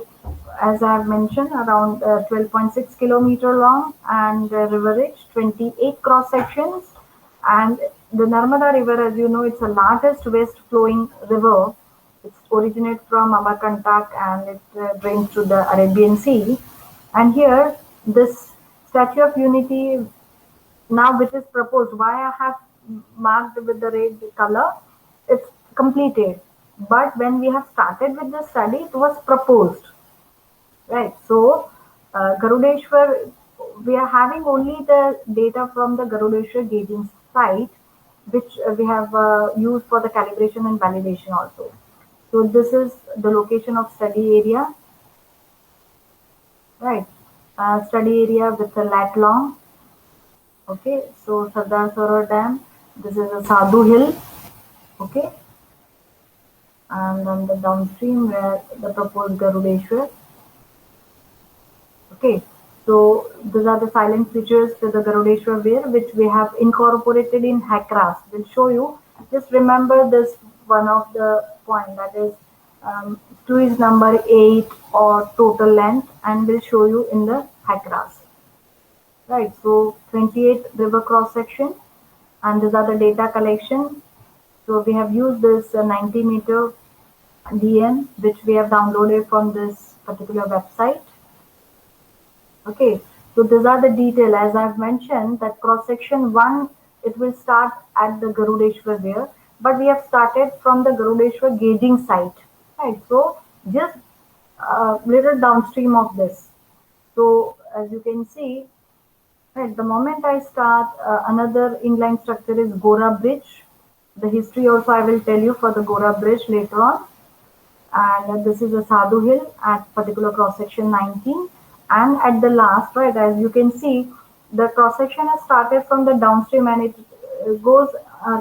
as I have mentioned, around 12.6 kilometer long, and river ridge 28 cross sections. And the Narmada River, as you know, it's the largest west flowing river. It originates from Amarkantak and it drains to the Arabian Sea. And here, this Statue of Unity, now which is proposed, why I have marked with the red color, it's completed. But when we have started with the study, it was proposed, right? So, Garudeshwar, we are having only the data from the Garudeshwar gauging site, which we have used for the calibration and validation also. So this is the location of study area, right? Study area with the lat long. Okay, so Sardar Sarovar Dam. This is a Sadhu Hill. Okay, and then the downstream where the proposed Garudeshwar. Okay, so these are the silent features to the Garudeshwar Weir which we have incorporated in HEC RAS. We'll show you. Just remember this one of the point, that is two is number 8 or total length, and we'll show you in the HEC RAS. Right, so 28 river cross section, and these are the data collection. So we have used this 90-meter DM which we have downloaded from this particular website. Okay, so these are the detail. As I've mentioned, that cross section 1, it will start at the Garudeshwar there, but we have started from the Garudeshwar gauging site, right? So just little downstream of this. So as you can see, right, the moment I start, another inline structure is Gora Bridge. The history also I will tell you for the Gora Bridge later on. And this is a Sadhu Hill at particular cross section 19. And at the last, right, as you can see, the cross section has started from the downstream and it goes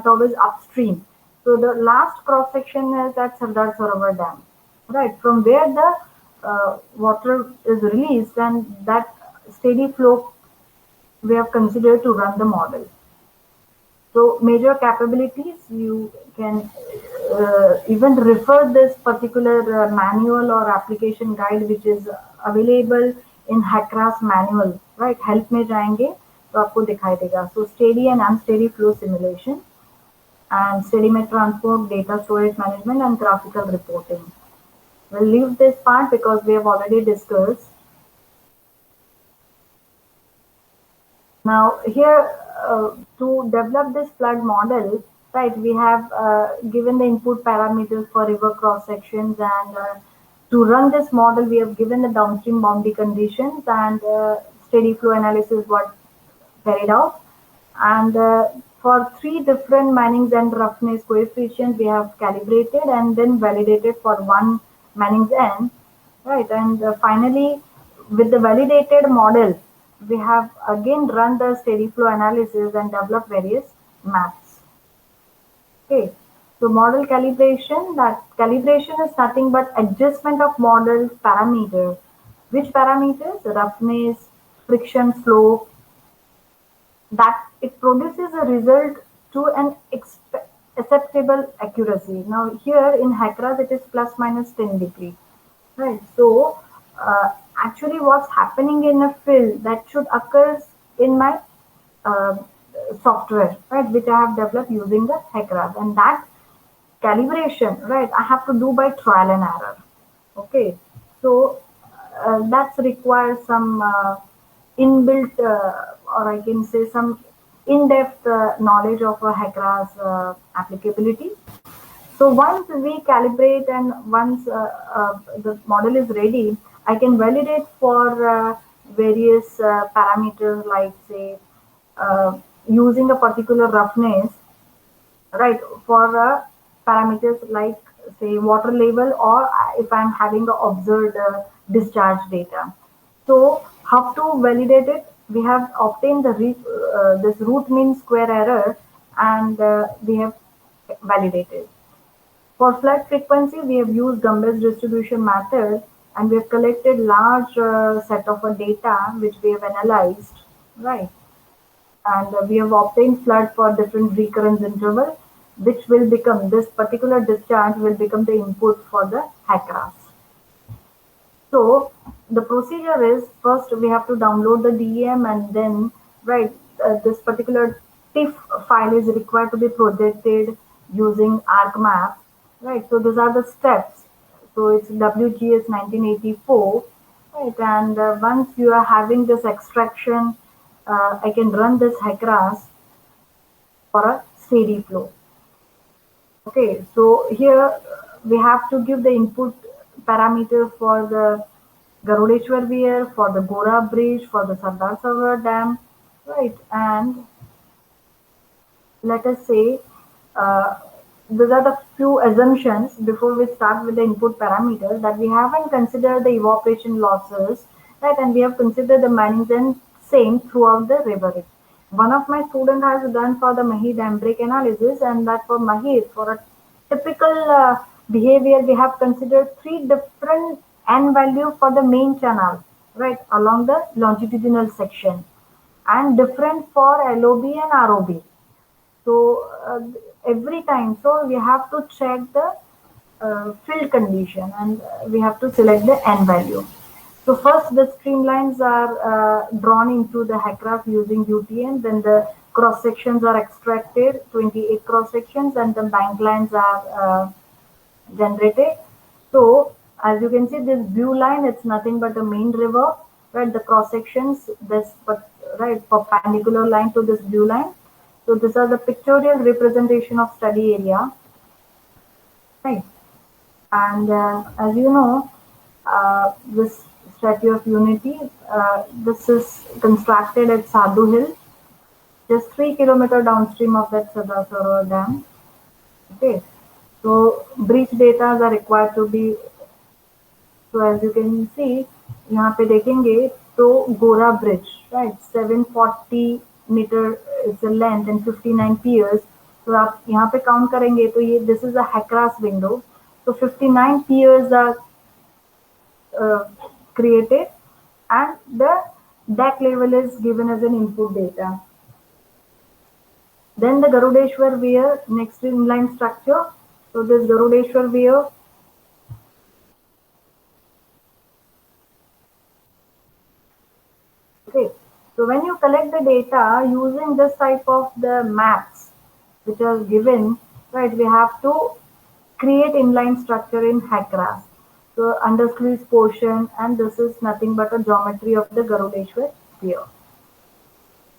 towards upstream. So the last cross section is at Sardar Sarovar Dam, right, from where the water is released, and that steady flow we have considered to run the model. So major capabilities, you can even refer this particular manual or application guide which is available in HEC RAS manual, right? Help में जाएंगे तो आपको दिखाई देगा. So steady and unsteady flow simulation and steady met transport, data storage management, and graphical reporting. We'll leave this part because we have already discussed. Now here, to develop this flood model, right, we have given the input parameters for river cross sections, and to run this model, we have given the downstream boundary conditions, and steady flow analysis was carried out. And for three different Manning's and roughness coefficients, we have calibrated and then validated for one Manning's n, right? And finally, with the validated model, we have again run the steady flow analysis and developed various maps. Okay, so model calibration, that calibration is nothing but adjustment of model parameters. Which parameters? Roughness, friction flow, that it produces a result to an acceptable accuracy. Now here in HEC RAS it is plus minus 10 degree, right? So actually what's happening in a field that should occur in my uh, software, right, which I have developed using the HEC RAS, and that calibration, right, I have to do by trial and error. Okay, so that's requires some inbuilt, or I can say some in-depth knowledge of a HEC RAS applicability. So once we calibrate and once the model is ready, I can validate for various parameters like say using a particular roughness, right, for parameters like say water level, or if I'm having the observed discharge data. So how to validate it? We have obtained the this root mean square error, and we have validated. For flood frequency, we have used Gumber's distribution method, and we have collected large set of data which we have analyzed, right? And we have obtained flood for different recurrence interval, which will become this particular discharge will become the input for the HEC RAS. So the procedure is first we have to download the DEM, and then right, this particular TIFF file is required to be projected using ArcMap, right? So these are the steps. So it's WGS 1984, right? And once you are having this extraction, I can run this HEC RAS for a steady flow. Okay, so here we have to give the input parameter for the Garudeshwar Weir, for the Gora Bridge, for the Sardar Sarovar Dam, right? And let us say uh, these are the few assumptions before we start with the input parameters, that we haven't considered the evaporation losses, right? And we have considered the management same throughout the river. One of my students has done for the Mahir dam break analysis, and that for Mahir, for a typical behavior, we have considered three different n value for the main channel, right, along the longitudinal section, and different for LOB and ROB. So every time, so we have to check the field condition, and we have to select the n value. So first the streamlines are drawn into the HEC RAS using UTM, then the cross sections are extracted, 28 cross sections, and the bank lines are generated. So as you can see, this blue line, it's nothing but a main river, right? The cross sections, this right perpendicular line to this blue line. So these are the pictorial representation of study area, right? And as you know, this Statue of Unity, this is constructed at Sadhu Hill, just 3 kilometers downstream of that Sadasaro Dam. Okay, so breach data are required to be. So as you can see, यहाँ पे देखेंगे तो गोरा bridge, right, 740 metre is the length and 59 piers. तो आप यहाँ पे count करेंगे तो ये this is a HEC RAS window. So 59 piers are created, and the deck level is given as an input data. Then the Garudeshwar Weir, next inline structure. So this Garudeshwar Weir, okay. So when you collect the data using this type of the maps which are given, right, we have to create inline structure in HEC RAS. So under squeeze portion, and this is nothing but a geometry of the Garudeshwar Weir.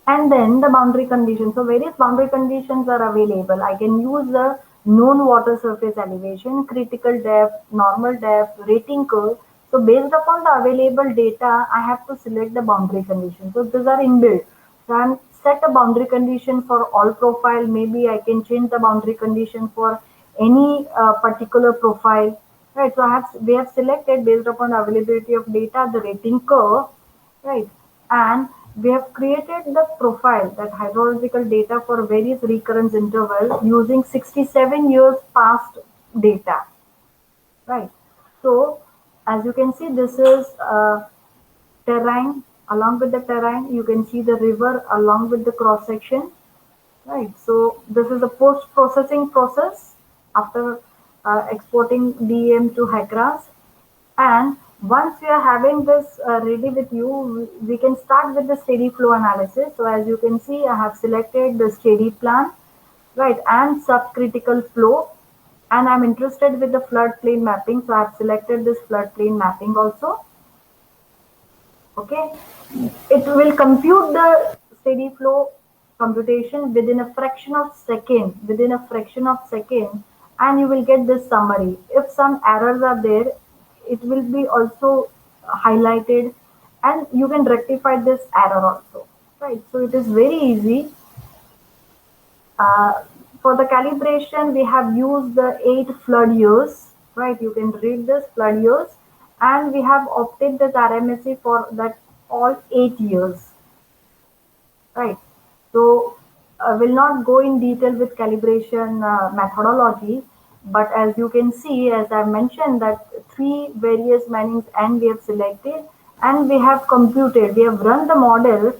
And then the boundary conditions. So various boundary conditions are available. I can use the known water surface elevation, critical depth, normal depth, rating curve. So based upon the available data, I have to select the boundary conditions. So these are inbuilt. So I'm set a boundary condition for all profile. Maybe I can change the boundary condition for any particular profile. Right. So we have selected based upon the availability of data the rating curve, right? And we have created the profile, that hydrological data for various recurrence intervals using 67 years past data, right? So as you can see, this is terrain. Along with the terrain, you can see the river along with the cross section, right? So this is a post processing process after exporting DEM to HEC RAS. And once we are having this ready with you, we can start with the steady flow analysis. So as you can see, I have selected the steady plan, right, and subcritical flow. And I'm interested with the floodplain mapping. So I have selected this floodplain mapping also. Okay, it will compute the steady flow computation within a fraction of second, and you will get this summary. If some errors are there, it will be also highlighted, and you can rectify this error also, right? So it is very easy. uh, for the calibration, we have used the 8 flood years, right? You can read this flood years, and we have opted this RMSE for that all 8 years, right? So I will not go in detail with calibration methodology, but as you can see, as I mentioned, that three various minings and we have selected, and we have computed, we have run the model,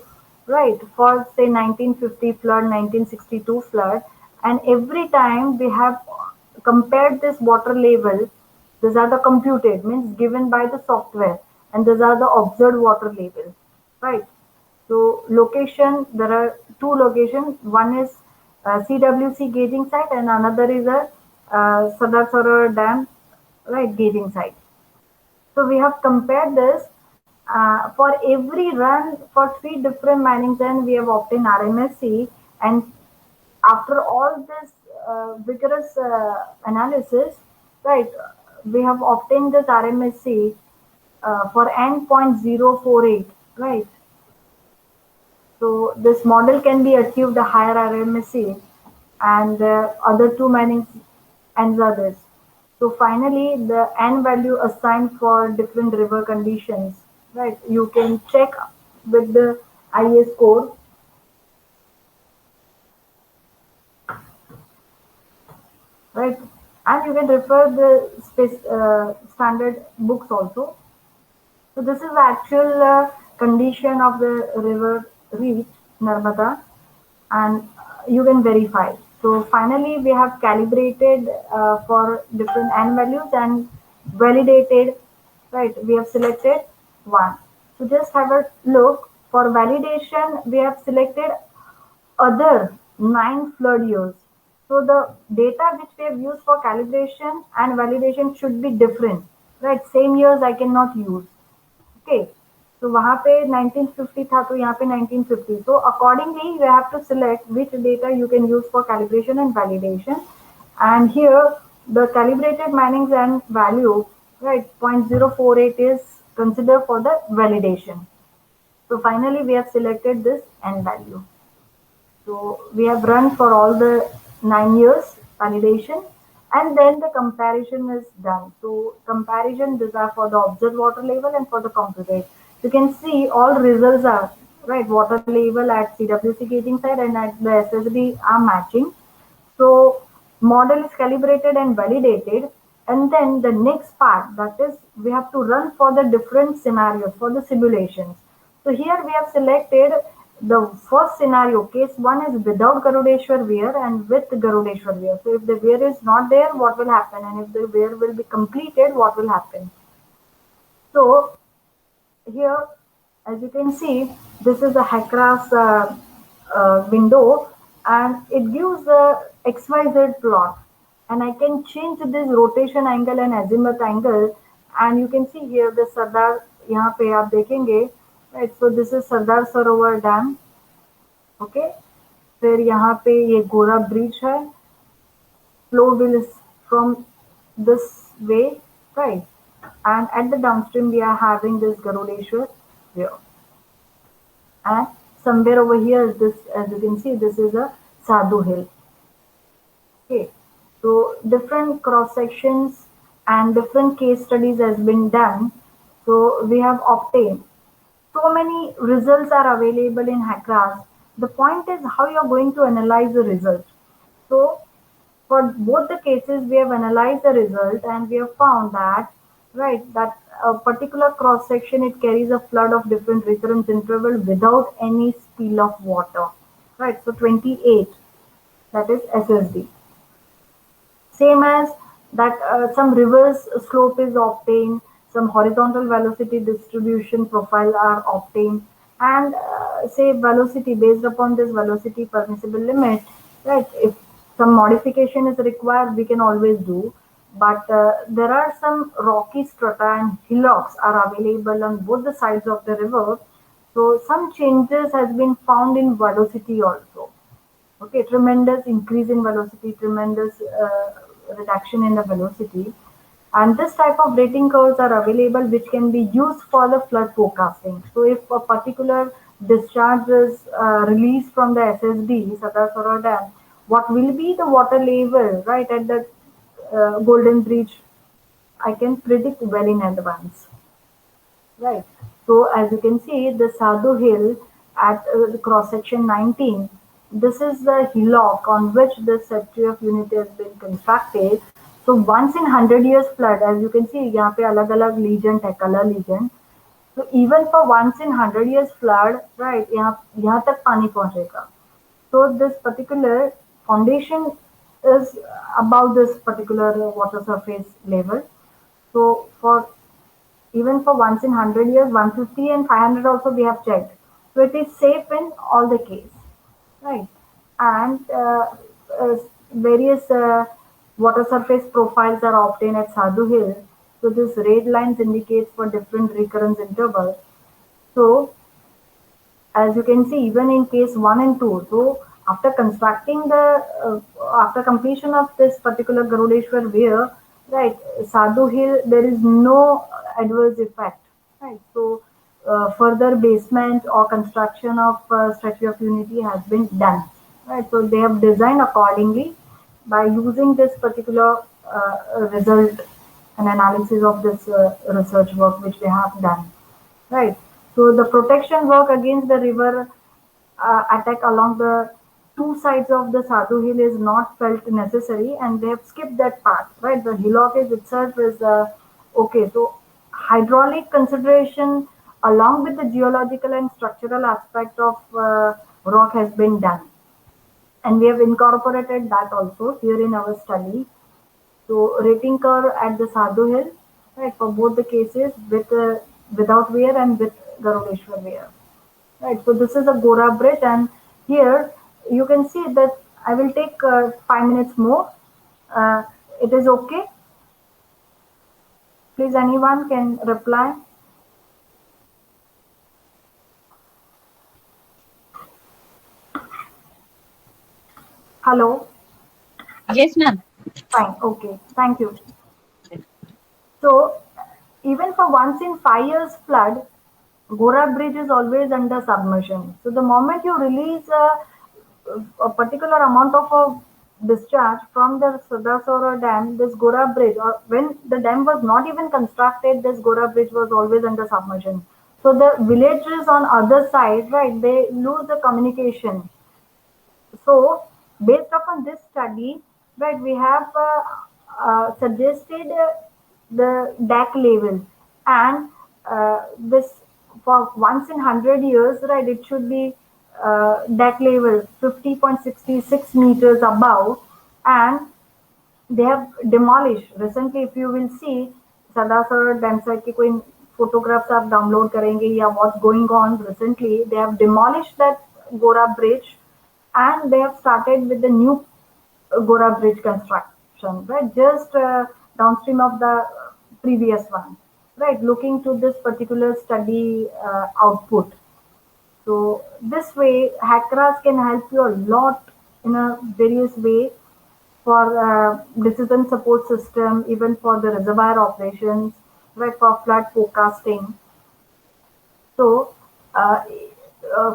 right, for say 1950 flood, 1962 flood, and every time we have compared this water level. These are the computed, means given by the software, and these are the observed water level, right? So location, there are two locations. One is CWC gauging site, and another is a Sadasara Dam, right, gauging site. So we have compared this for every run for three different minings, and we have obtained RMSE. And after all this vigorous analysis, right? We have obtained this RMSE for n.048, right? So this model can be achieved a higher RMSE and other two mining ends are this. So finally, the n value assigned for different river conditions, right? You can check with the IS code, right? And you can refer the standard books also. So this is the actual condition of the river reach Narmada, and you can verify. So finally, we have calibrated for different n values and validated. Right, we have selected one. So just have a look. For validation, we have selected other 9 flood years. So the data which we have used for calibration and validation should be different, right? Same years I cannot use. Okay, so वहाँ पे 1950 था तो यहाँ पे 1950. So accordingly you have to select which data you can use for calibration and validation. And here the calibrated Manning's and value, right, 0.048 is considered for the validation. So finally we have selected this n value. So we have run for all the 9 years validation, and then the comparison is done. So comparison, these are for the observed water level and for the computed. You can see all results are right. Water level at CWC gating side and at the SSD are matching. So model is calibrated and validated. And then the next part, that is we have to run for the different scenarios for the simulations. So here we have selected the first scenario, case 1 is without Garudeshwar weir and with Garudeshwar weir. So if the weir is not there, what will happen? And if the weir will be completed, what will happen? So here, as you can see, this is a HEC RAS window, and it gives a XYZ plot. And I can change this rotation angle and azimuth angle, and you can see here the Sardar, यहाँ पे आप देखेंगे, right? So this is Sardar Sarovar Dam, okay? फिर यहाँ पे ये गोरा bridge है, flow will is from this way, right? And at the downstream we are having this Garudeshwar here. And somewhere over here, this, as you can see, this is a Sadhu hill. Okay, so different cross sections and different case studies has been done. So we have obtained so many results are available in HEC RAS. The point is how you are going to analyze the result. So for both the cases, we have analyzed the result and we have found that, right, that a particular cross section, it carries a flood of different recurrence interval without any spill of water, right? So 28, that is SSD. Same as that some reverse slope is obtained, some horizontal velocity distribution profile are obtained, and say velocity based upon this velocity permissible limit, right? If some modification is required, we can always do. But there are some rocky strata and hillocks are available on both the sides of the river. So some changes has been found in velocity also. Okay, tremendous increase in velocity, tremendous reduction in the velocity. And this type of rating curves are available which can be used for the flood forecasting. So if a particular discharge is released from the SSD, Sadasara Dam, what will be the water level right at the Golden Bridge? I can predict well in advance. Right. So as you can see, the Sadhu Hill at the cross section 19, this is the hillock on which the statue of unity has been constructed. So once in 100 years flood, as you can see, यहाँ पे अलग-अलग legend है, color legend. So even for once in 100 years flood, right, यहाँ तक पानी पहुँचेगा. So this particular foundation is above this particular water surface level. So for even for once in 100 years, 150 and 500 also we have checked. So it is safe in all the case, right? And uh, various water surface profiles are obtained at Sadhu Hill. So this red lines indicates for different recurrence intervals. So as you can see, even in case 1 and 2, so after constructing the after completion of this particular Garudeshwar weir, right? Sadhu Hill, there is no adverse effect, right? So further basement or construction of Statue of Unity has been done, right? So they have designed accordingly by using this particular result and analysis of this research work which they have done, right? So the protection work against the river attack along the two sides of the Sadhu Hill is not felt necessary, and they have skipped that part, right? The hillock is itself is okay. So hydraulic consideration along with the geological and structural aspect of rock has been done, and we have incorporated that also here in our study. So rating curve at the Sadhu Hill, right, for both the cases with without wear and with Garudeshwar wear. Right, so this is a Gora bridge, and here you can see that I will take 5 minutes more. Uh, it is okay. Please, anyone can reply. Hello. Yes, ma'am. Fine. Okay. Thank you. So, even for once in 5 years flood, Gora Bridge is always under submersion. So, the moment you release a particular amount of discharge from the Sadasora Dam, this Gora Bridge, or when the dam was not even constructed, this Gora Bridge was always under submersion. So, the villages on other side, right, they lose the communication. So, based upon this study, right, we have suggested the DAC level, and this for once in 100 years, right, it should be DAC level 50.66 meters above, and they have demolished recently. If you will see Sadasar dam site के कोई photographs आप download करेंगे या what's going on recently, they have demolished that Gora bridge, and they have started with the new Gora bridge construction, right, just downstream of the previous one, right, looking to this particular study output. So this way, hackers can help you a lot in a various way for decision support system, even for the reservoir operations, right, for flood forecasting. So, uh,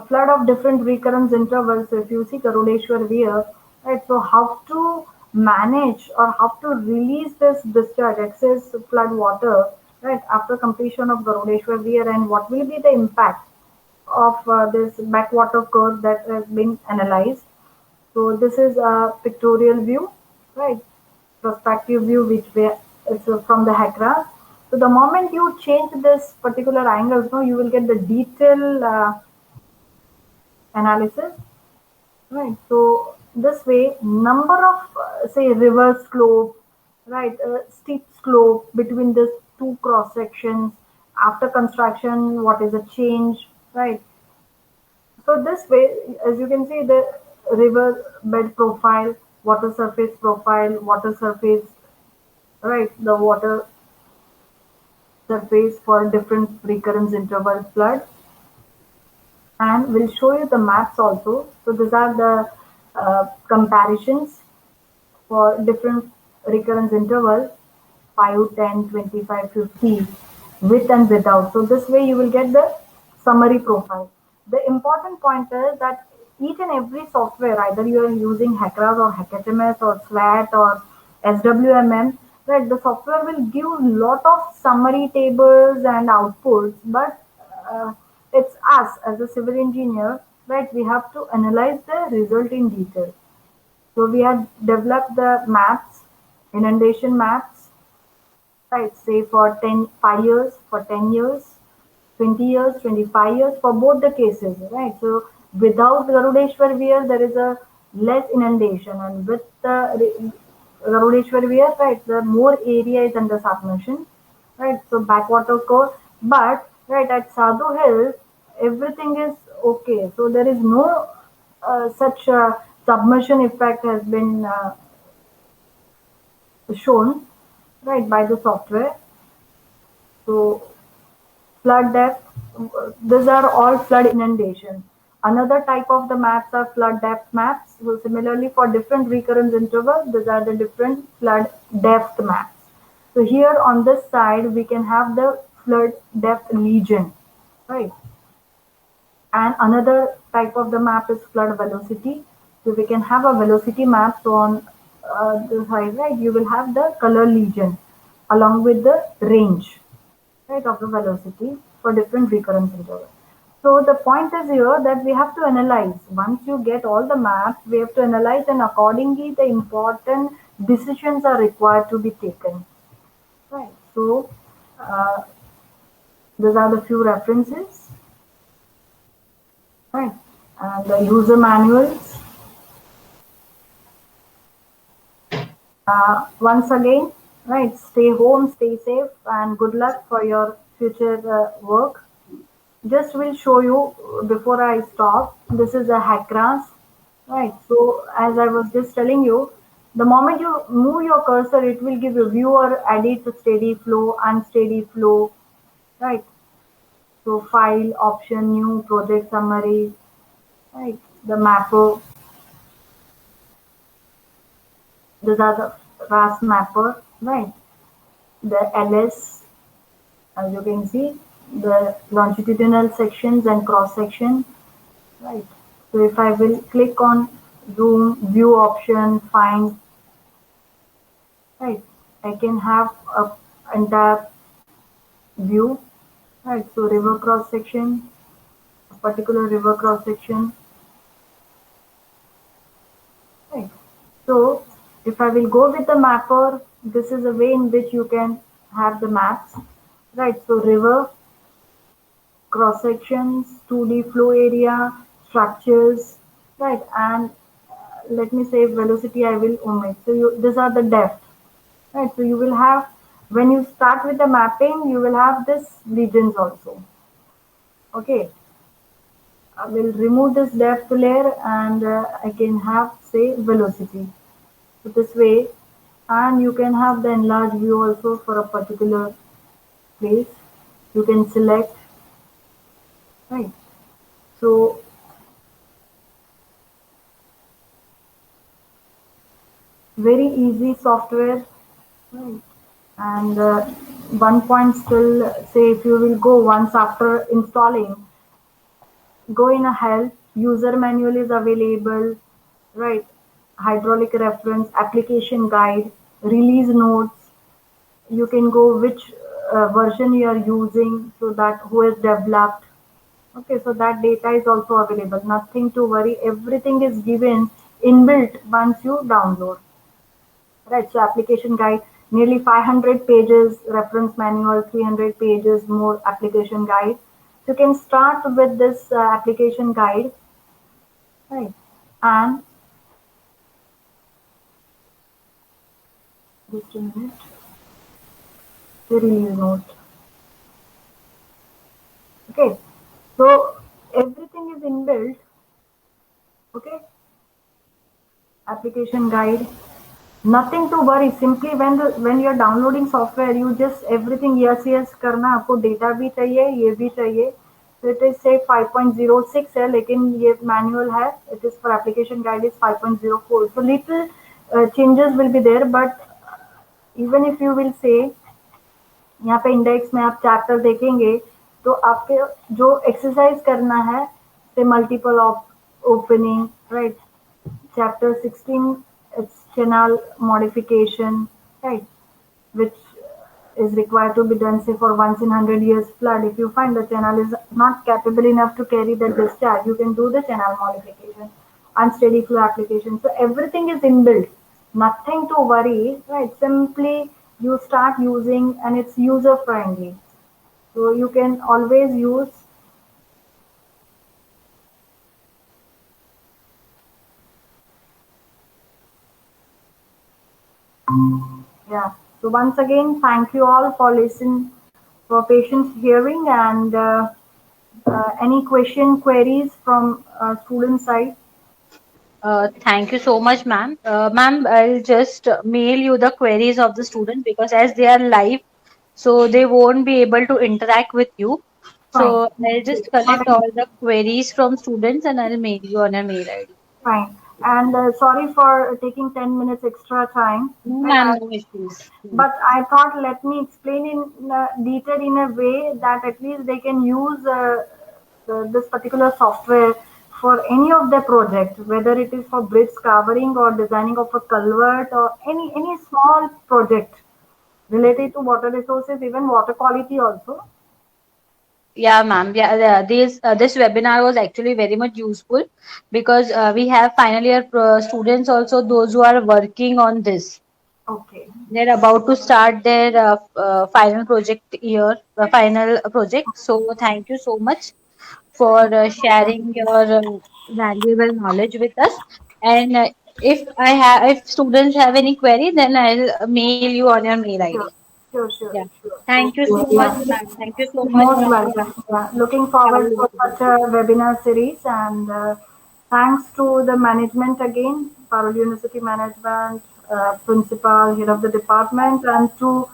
flood of different recurrence intervals. So if you see Karoleshwar Weir, right, so how to manage or how to release this discharge, excess flood water, right, after completion of Garodeshwar Weir, and what will be the impact of this backwater curve that has been analyzed. So this is a pictorial view, right? Perspective view, which it's from the HEC RAS. So the moment you change this particular angle, no, you will get the detailed analysis, right? So this way, number of say reverse slope, right, steep slope between these two cross sections after construction, what is the change, right? So this way, as you can see, the river bed profile, water surface, right? The water surface for different recurrence interval flood, and we'll show you the maps also. So these are the comparisons for different recurrence interval 5, 10, 25, 50, with and without. So this way you will get the summary profile. The important point is that each and every software, either you are using HEC-RAS or HEC-HMS or SWAT or SWMM, right, the software will give lot of summary tables and outputs, but it's us as a civil engineer, right, we have to analyze the result in detail. So we have developed the maps, inundation maps, right, say for 5 years, for 10 years, 20 years, 25 years, for both the cases, right? So without Garudeshwar Weir, there is a less inundation, and with the Garudeshwar Weir, right, the more area is under submersion, right? So backwater core, but right at Sadhu Hill, everything is okay. So there is no such submersion effect has been shown, right, by the software. So flood depth, these are all flood inundation. Another type of the maps are flood depth maps. So similarly for different recurrence intervals, these are the different flood depth maps. So here on this side, we can have the flood depth region, right? And another type of the map is flood velocity. So we can have a velocity map. So on the side, right, you will have the color region along with the range, right, of the velocity for different recurrence intervals. So the point is here that we have to analyze. Once you get all the maps, we have to analyze, and accordingly the important decisions are required to be taken. Right. So uh, these are the few references, right? And the user manuals. Once again, right? Stay home, stay safe, and good luck for your future work. Just will show you before I stop. This is a HEC RAS, right? So as I was just telling you, the moment you move your cursor, it will give you viewer, edit, steady flow, unsteady flow, right? So file, option, new, project summary, right? The mapper, these are the RAS mapper, right? The LS, as you can see, the longitudinal sections and cross section, right? So if I will click on zoom, view option, find, right? I can have a entire view, right? So river cross section, a particular river cross section, right? So if I will go with the mapper, this is a way in which you can have the maps, right? So river, cross sections, 2D flow area, structures, right? And let me say velocity I will omit. So these are the depth, right? So you will have, when you start with the mapping, you will have this regions also. Okay, I will remove this depth layer and I can have say velocity. So this way, and you can have the enlarged view also for a particular place. You can select, right? So very easy software, right? And one point still, say if you will go once after installing, go in a help, user manual is available, right? Hydraulic reference, application guide, release notes. You can go which version you are using, so that who has developed. Okay, so that data is also available. Nothing to worry. Everything is given inbuilt once you download. Right, so application guide, nearly 500 pages, reference manual, 300 pages, more application guide. So you can start with this application guide, right? And just a minute, the release note. Okay, so everything is inbuilt. Okay, application guide. Nothing to worry. Simply when you're downloading software, you just everything yes करना आपको data भी चाहिए ये भी चाहिए. So it is say 5.06 है लेकिन ये manual है. It is for application guide is 5.04. So little changes will be there, but even if you will say यहाँ पे इंडेक्स में आप चैप्टर देखेंगे तो आपके जो एक्सरसाइज करना है से multiple of opening, right? Chapter 16, it's channel modification, right? Which is required to be done, say, for once in 100 years flood. If you find the channel is not capable enough to carry the discharge, you can do the channel modification, unsteady flow application. So everything is inbuilt. Nothing to worry, right? Simply you start using and it's user friendly. So you can always use. Yeah. So once again, thank you all for listening, for patient hearing, and any queries from student side. Thank you so much, ma'am. Ma'am, I'll just mail you the queries of the student because as they are live, so they won't be able to interact with you. Fine. So I'll just Not collect an all the queries from students and I'll mail you on a mail ID. Fine. And sorry for taking 10 minutes extra time. No, And ma'am, no issues. but I thought let me explain in detail in a way that at least they can use this particular software for any of their project, whether it is for bridge covering or designing of a culvert or any small project related to water resources, even water quality also. Yeah, ma'am. Yeah, this webinar was actually very much useful because we have final year students also, those who are working on this. Okay. They're about to start their final project year, final project. So thank you so much for sharing your valuable knowledge with us. And if students have any query, then I'll mail you on your mail ID. Sure, sure, Yeah. sure, sure. Thank you so much, Yeah. ma'am. Thank you so much, Most Dr. welcome. Yeah. Looking forward for Kavli. such a webinar series and thanks to the management again, Parul University management, principal, head of the department, and to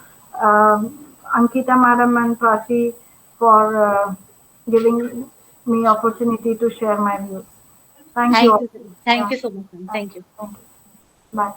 Ankita madam and Prachi for giving me opportunity to share my views. Thank you Thank all. you. Thank Yeah. you so much, ma'am. Thank Thank you. you. Thank you. Bye.